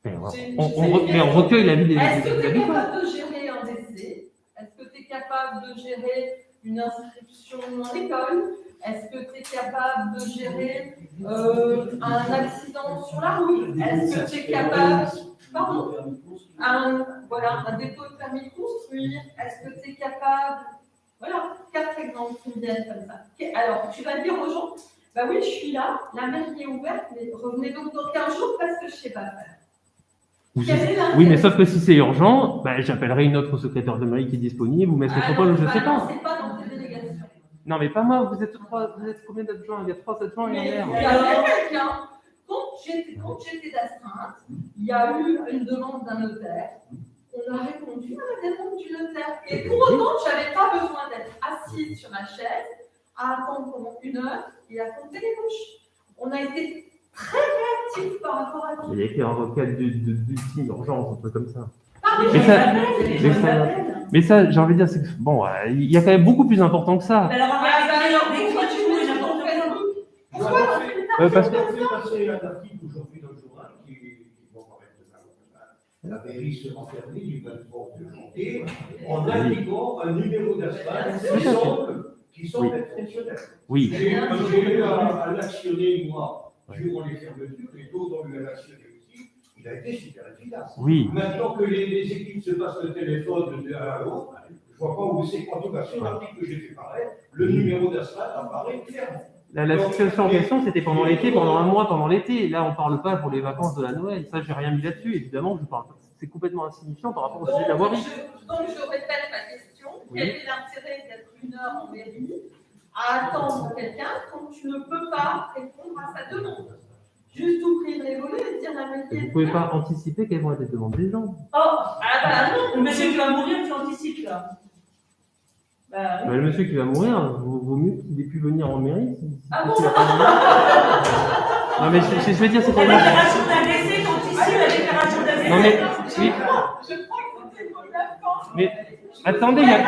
Mais on recueille l'avis des Est-ce que tu es habitants. capable de gérer un décès? Est-ce que tu es capable de gérer une inscription à l'école? Est-ce que tu es capable de gérer un accident sur la route? Est-ce que tu es capable, pardon, un dépôt de permis de construire? Est-ce que tu es capable, voilà, 4 exemples qui me viennent comme ça. Alors, tu vas dire aux gens, bah oui, je suis là, la mairie est ouverte, mais revenez donc dans 15 jours parce que je ne sais pas faire. Oui, mais sauf que si c'est urgent, bah, j'appellerai une autre secrétaire de mairie qui est disponible ou maître métropole ou je ne sais pas. C'est pas dans tes délégations. Non, mais pas moi, vous êtes combien d'adjoints? Il y a 3 adjoints et un maire. Il y avait quelqu'un, quand j'étais d'astreinte, il y a eu une demande d'un notaire. On a répondu à la demande du notaire. Et pour autant, je n'avais pas besoin d'être assise sur ma chaise, à attendre pendant 1 heure et à compter les bouches. On a été très réactifs par rapport à tout. Il y a écrit un requête d'ultime urgence, un truc comme ça. Ah, Mais ça, j'ai envie de dire, c'est que bon, il y a quand même beaucoup plus important que ça. Alors, pourquoi tu mets n'importe quel Parce que On fait passer un article aujourd'hui dans le journal qui vont permettre de faire la mairie sera fermée du 23 janvier en indiquant un numéro d'asphalte qui semble être fonctionnel. oui. J'ai eu à l'actionner, moi, durant les fermetures, et d'autres ont eu à l'actionner aussi. Il a été super efficace. Oui. Maintenant que les équipes se passent le téléphone de l'un à l'autre, je ne vois pas où c'est. En tout cas, sur l'article que j'ai fait pareil, le numéro d'asphalte apparaît clairement. La situation en question, c'était pendant l'été, pendant un mois pendant l'été. Là, on ne parle pas pour les vacances de la Noël. Ça, j'ai rien mis là-dessus. Évidemment, je parle. C'est complètement insignifiant par rapport au sujet de la voirie. Donc, je répète ma question. Quel est l'intérêt d'être 1 heure en mairie à attendre quelqu'un quand tu ne peux pas répondre à sa demande? Juste ouvrir les volets et dire la mairie. Vous ne pouvez pas anticiper quelles vont être les demandes des gens. Oh, ah bah non, le monsieur qui va mourir, tu anticipes là. Bah, oui. Le monsieur qui va mourir, vaut mieux qu'il ait pu venir en mairie. Ah bon? Non, mais je veux dire, c'est pas La grave. déclaration d'un décès, t'anticipes la déclaration d'un décès. Non, mais, oui. Mais, attendez, il y a...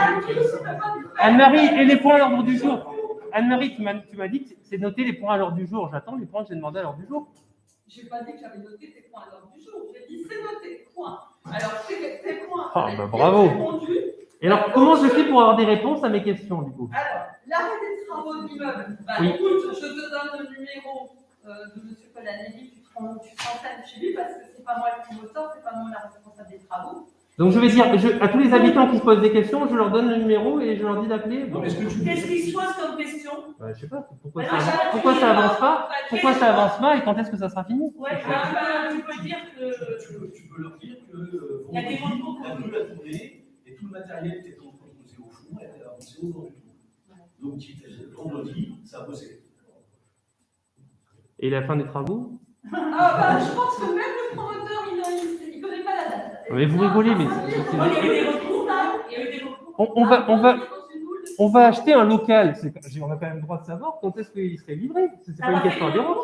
Anne-Marie, et les points à l'ordre du jour. Anne-Marie, tu m'as dit que c'est noté les points à l'ordre du jour. J'attends les points que j'ai demandé à l'ordre du jour. Je n'ai pas dit que j'avais noté tes points à l'ordre du jour. J'ai dit c'est noté, point. Alors, tes points. Ah, bah bravo. Répondu. Et alors, comment je fais pour avoir des réponses à mes questions, du coup? Alors, l'arrêt des travaux de l'immeuble. Bah, Oui. écoute, je te donne le numéro de M. Colanelli, tu te renseignes chez lui parce que c'est pas moi le promoteur, c'est pas moi la responsable des travaux. Donc, je vais dire à tous les habitants qui se posent des questions, je leur donne le numéro et je leur dis d'appeler. Non, mais est-ce que tu Qu'est-ce qui se pose comme question? Bah, je sais pas, pourquoi Alors, ça avance pas? Pourquoi ça avance pas et quand est-ce que ça sera fini? Ouais, tu peux dire que. tu peux leur dire que Il y a des vendredi, mondes la rue a tourné et tout le matériel qui était entreposé au fond a été avancé au nord du tout. Donc, vendredi, ça a bossé. Et la fin des travaux? Ah, bah, je pense que même le promoteur, il ne connaît pas la date. Mais vous rigolez, mais Il y a eu des recours là. Il y a eu des recours. on va acheter un local. On a quand même le droit de savoir quand est-ce qu'il serait livré. C'est pas une question d'erreur.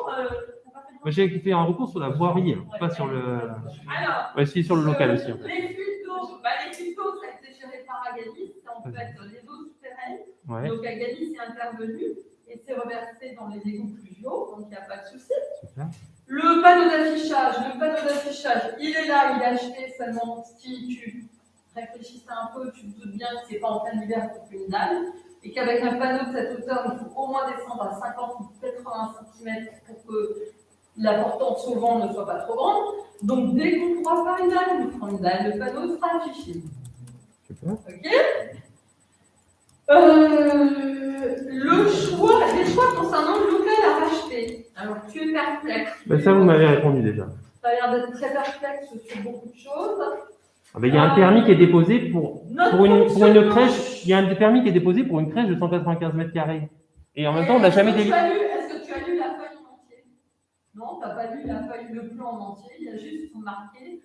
Moi, j'ai fait un recours sur la voirie, pas sur le. Alors, Ouais, si, sur le local aussi. En fait. les fuites d'eau, ça a été géré par Agalis, c'est en fait les eaux souterraines. Ouais. Donc Agalis est intervenu et s'est reversé dans les égouts pluviaux, donc il n'y a pas de souci. Super. Le panneau d'affichage, il est là, il est acheté seulement si tu réfléchissais un peu, tu te doutes bien que c'est pas en plein hiver pour une dalle, et qu'avec un panneau de cette hauteur, il faut au moins descendre à 50 ou 80 cm pour que la portance au vent ne soit pas trop grande. Donc dès qu'on pourra faire une dalle, nous ferons une dalle, le panneau sera affiché. Super. Ok. Les choix concernant le local à racheter. Alors tu es perplexe. Ben, ça, vous m'avez répondu déjà. Tu as l'air d'être très perplexe sur beaucoup de choses. Ah ben, il y a un permis qui est déposé pour une crèche. Il y a un permis qui est déposé pour une crèche de 195 mètres carrés. Et en même temps, on n'a jamais délivré. Est-ce que tu as lu la feuille en entier? Non, tu n'as pas lu la feuille, le plan en entier. Il y a juste marqué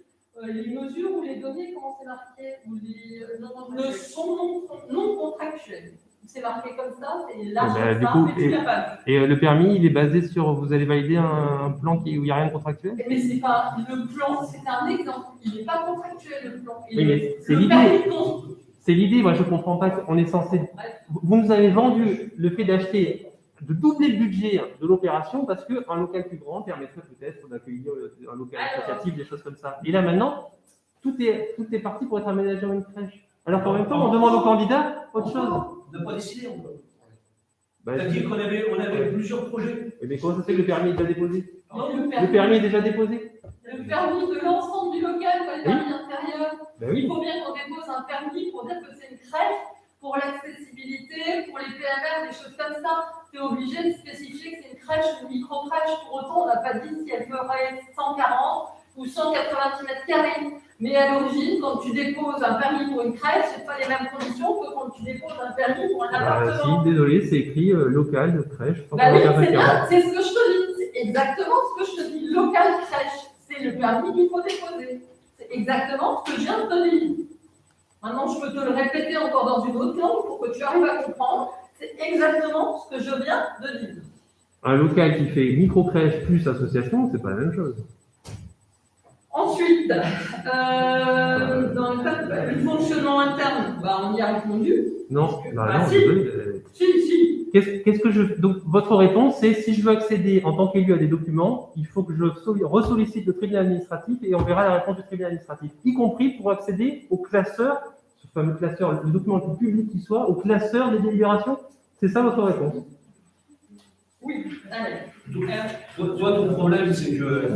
Les mesures ou les données, comment c'est marqué, ou ne sont non contractuelles. C'est marqué comme ça, c'est large du comme coup, ça, mais tu l'as pas vu. Et le permis, il est basé sur, vous allez valider un plan où il n'y a rien de contractuel? Mais c'est pas le plan, c'est un exemple. Il n'est pas contractuel le plan. Oui, mais c'est l'idée. C'est l'idée, moi je ne comprends pas qu'on est censé. Vous nous avez vendu le fait d'acheter, de doubler le budget de l'opération parce qu'un local plus grand permettrait peut-être d'accueillir un local associatif, des choses comme ça. Et là maintenant, tout est parti pour être aménagé en une crèche. Alors qu'en même temps, on demande aux candidats autre chose. On n'a pas décidé encore. Bah, C'est-à-dire qu'on avait plusieurs projets. Mais comment ça se fait que le permis est déjà déposé? Non, Le permis est déjà déposé? Le permis de l'ensemble du local, pas le permis intérieur. Ben oui. Il faut bien qu'on dépose un permis pour dire que c'est une crèche, pour l'accessibilité, pour les PMR, des choses comme ça. Tu es obligé de spécifier que c'est une crèche, une micro-crèche. Pour autant, on n'a pas dit si elle ferait 140 ou 190 mètres carrés. Mais à l'origine, quand tu déposes un permis pour une crèche, ce n'est pas les mêmes conditions que quand tu déposes un permis pour un appartement. Si, désolé, c'est écrit local de crèche. Bah oui, c'est bien, c'est ce que je te dis. C'est exactement ce que je te dis. Local crèche, c'est le permis qu'il faut déposer. C'est exactement ce que je viens de te dire. Maintenant, je peux te le répéter encore dans une autre langue pour que tu arrives à comprendre. C'est exactement ce que je viens de dire. Un local qui fait micro-crèche plus association, c'est pas la même chose. Ensuite, dans le cas du fonctionnement interne, on y a répondu. Non, non, si. Désolé. Si. Qu'est-ce que je. Donc, votre réponse, c'est si je veux accéder en tant qu'élu à des documents, il faut que je ressollicite le tribunal administratif et on verra la réponse du tribunal administratif, y compris pour accéder au classeur, ce fameux classeur, le document le plus public qui soit, au classeur des délibérations. C'est ça votre réponse? Oui, allez. Toi, ton problème, c'est que.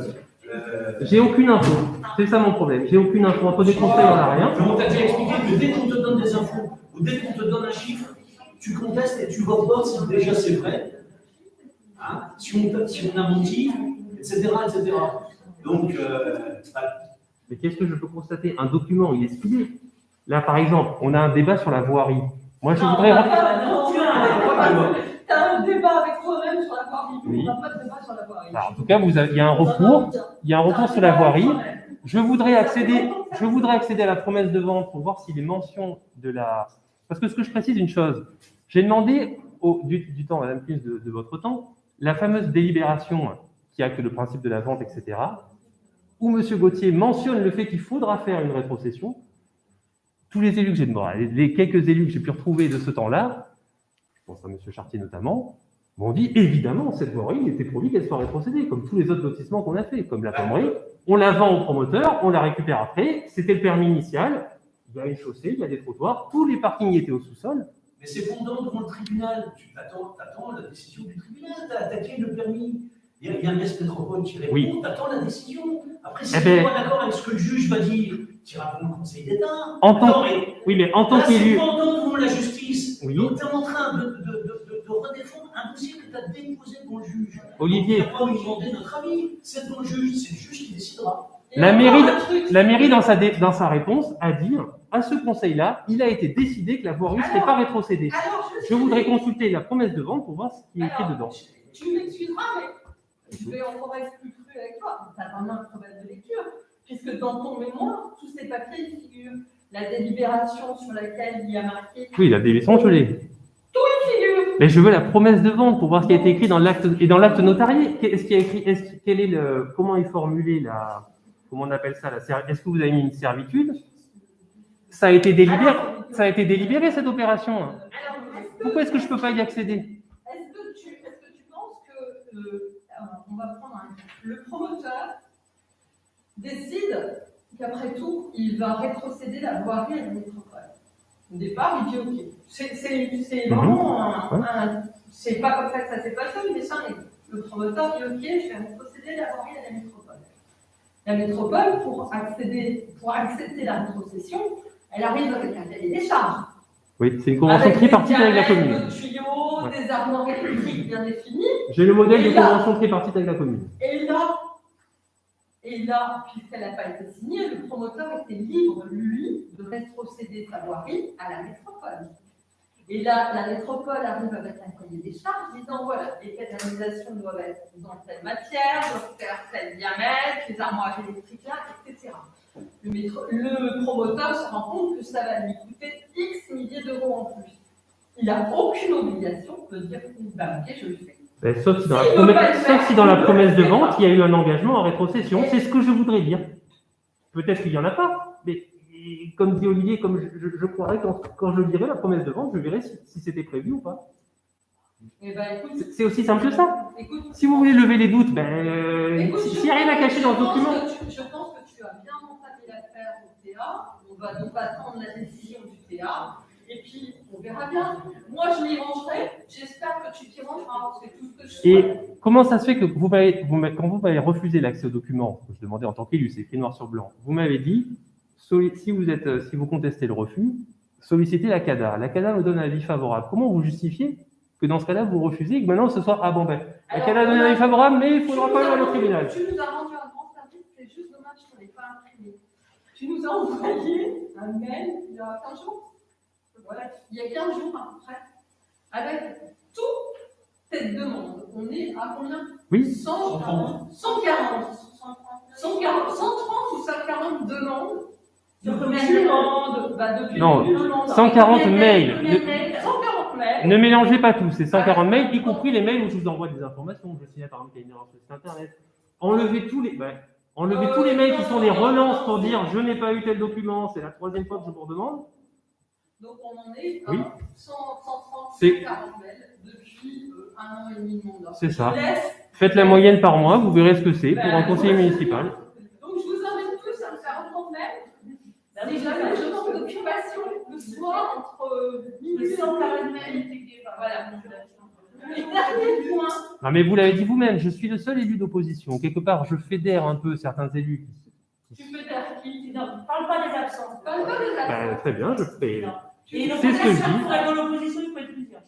J'ai aucune info. C'est ça mon problème. J'ai aucune info. Entre des conseils, on n'a rien. On t'a déjà expliqué que dès qu'on te donne des infos ou dès qu'on te donne un chiffre, tu contestes et tu reportes si déjà c'est vrai. Hein, si on a menti, etc. Donc, mais qu'est-ce que je peux constater? Un document, il est expédié. Là, par exemple, on a un débat sur la voirie. Moi, je voudrais. Tu as un débat avec toi-même sur la voirie. Oui. On n'a pas de débat sur la voirie. Alors, en tout cas, il y a un recours. Il y a un recours sur la voirie. Je voudrais accéder à la promesse de vente pour voir si les mentions de la. Parce que ce que je précise une chose, j'ai demandé du temps, Madame Plus, de votre temps, la fameuse délibération qui acte le principe de la vente, etc., où M. Gauthier mentionne le fait qu'il faudra faire une rétrocession. Tous les élus que j'ai demandé, les quelques élus que j'ai pu retrouver de ce temps-là, je pense à M. Chartier notamment, m'ont dit évidemment, cette voirie, il était promis qu'elle soit rétrocédée, comme tous les autres lotissements qu'on a fait, comme la pommerie. On la vend au promoteur, on la récupère après, c'était le permis initial, il y a une chaussée, il y a des trottoirs, tous les parkings étaient au sous-sol. Mais c'est fondant devant le tribunal. Tu attends la décision du tribunal, tu as attaqué le permis. Il y a un S métropole qui répond, oui. Tu attends la décision. Après, si tu n'es pas d'accord avec ce que le juge va dire, tu iras pour le Conseil d'État. Oui, mais en tant qu'élu. C'est fondant devant la justice. Oui. Donc, tu es en train de redéfendre un dossier que tu as déposé devant le juge. Olivier. Donc, tu n'as pas demandé notre avis. C'est devant le juge, c'est le juge qui décidera. La mairie dans sa réponse, a dit à ce conseil-là, il a été décidé que la voirie ne serait pas rétrocédée. Je voudrais consulter la promesse de vente pour voir ce qui est écrit dedans. Tu m'excuseras, mais je vais encore être plus cru avec toi. Tu as vraiment un problème de lecture, puisque dans ton mémoire, tous ces papiers y figurent. La délibération sur laquelle il y a marqué. Oui, la délibération, je l'ai. Tout y figure. Mais je veux la promesse de vente pour voir ce qui a été écrit dans l'acte et dans l'acte notarié. Qu'est-ce qui a écrit? Comment est formulé la? Comment on appelle ça? Est-ce que vous avez mis une servitude? Ça a été délibéré cette opération. Pourquoi est-ce que je ne peux pas y accéder? Est-ce que tu penses que on va prendre le promoteur décide qu'après tout, il va rétrocéder la voirie à la métropole? Au départ, il dit OK. C'est vraiment c'est pas comme ça que ça s'est passé, mais ça, le promoteur dit OK, je vais rétrocéder la voirie à la métropole. La métropole, pour accepter la rétrocession, elle arrive avec un cahier des charges. Oui, c'est une convention tripartite avec la commune. Des tuyaux, des armoires électriques bien définies. J'ai le modèle de convention tripartite avec la commune. Et là, puisqu'elle n'a pas été signée, le promoteur était libre, lui, de rétrocéder sa voirie à la métropole. Et là, la métropole arrive avec un cahier des charges disant voilà, les canalisations doivent être dans telle matière, doivent faire tel diamètre, les armoires électriques là, etc. le promoteur se rend compte que ça va lui coûter X milliers d'euros en plus. Il n'a aucune obligation de dire bah, ok, je le fais. Ben, sauf si dans la promesse de vente, il y a eu un engagement en rétrocession. C'est ce que je voudrais dire. Peut-être qu'il n'y en a pas, mais comme dit Olivier, comme je croirais quand je lirai la promesse de vente, je verrai si c'était prévu ou pas. Eh ben, écoute, C'est aussi simple que ça. Écoute, Si vous voulez lever les doutes, s'il n'y a rien à cacher dans le document. Je pense que tu as bien entamé l'affaire au TA. On va donc attendre la décision du TA. Et puis, on verra bien. Moi, je m'y rangerai. J'espère que tu t'y rangeras. C'est tout ce que je souhaite. Et comment ça se fait que quand vous m'avez refusé l'accès aux documents, je demandais en tant qu'élu, c'est écrit noir sur blanc, vous m'avez dit, si vous contestez le refus, sollicitez la CADA. La CADA me donne un avis favorable. Comment vous justifiez que dans ce cas-là, vous refusez et que maintenant ce soit la CADA donne un avis favorable, mais il faudra quand même aller au tribunal. Tu nous as rendu un grand service, c'est juste dommage qu'on n'ait pas imprimé. Tu nous as envoyé un mail il y a 15 jours. Voilà, il y a 15 jours à peu près, avec toutes tes demandes. On est à combien? Oui. 130 ou 140 demandes. Sur combien de demandes? Depuis non, le début, 140 mails. 140 mails. Ne mélangez pas tout, c'est 140 mails, y compris les mails où je vous envoie des informations. Je signale par exemple qu'il y a une erreur sur le site internet. Enlevez tous les mails qui sont des relances pour dire je n'ai pas eu tel document, c'est la 3e fois que je vous redemande. Donc on en est à Oui. 130, C'est- 140 mails depuis 1 an et demi de mandat. C'est ça. Je laisse- Faites la moyenne par mois, vous verrez ce que c'est pour un conseiller municipal. Donc je vous invite tous à me faire un compte mail. Si jamais je manque d'occupation le soir entre minuit et 140 mails. Voilà. Le dernier point. Non, mais vous l'avez dit vous-même, je suis le seul élu d'opposition. Quelque part, je fédère un peu certains élus. Tu peux dire qui? Non, parle pas des absences. Parle pas des absences. Très bien, je fais. Et donc, C'est ce que je dis. pour être dans l'opposition, il faut être plusieurs.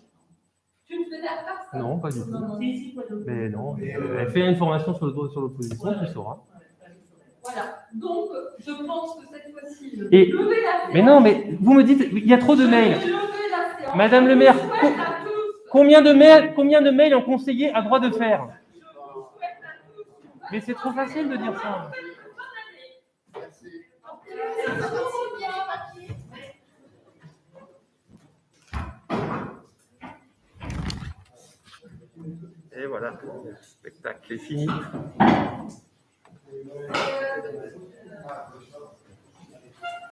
Tu ne fédères pas ça? Non, pas du tout. Si, si, quoi d'autre? Mais non, elle fait une formation sur l'opposition, tu sauras. Voilà. Donc, je pense que cette fois-ci, je Et- vais lever la séance. Mais non, mais vous me dites, il y a trop de mails. Je vais lever la séance. Madame le maire, Je souhaite à tous- Combien de mails un conseiller a droit de faire? Mais c'est trop facile de dire ça. Et voilà, le spectacle est fini.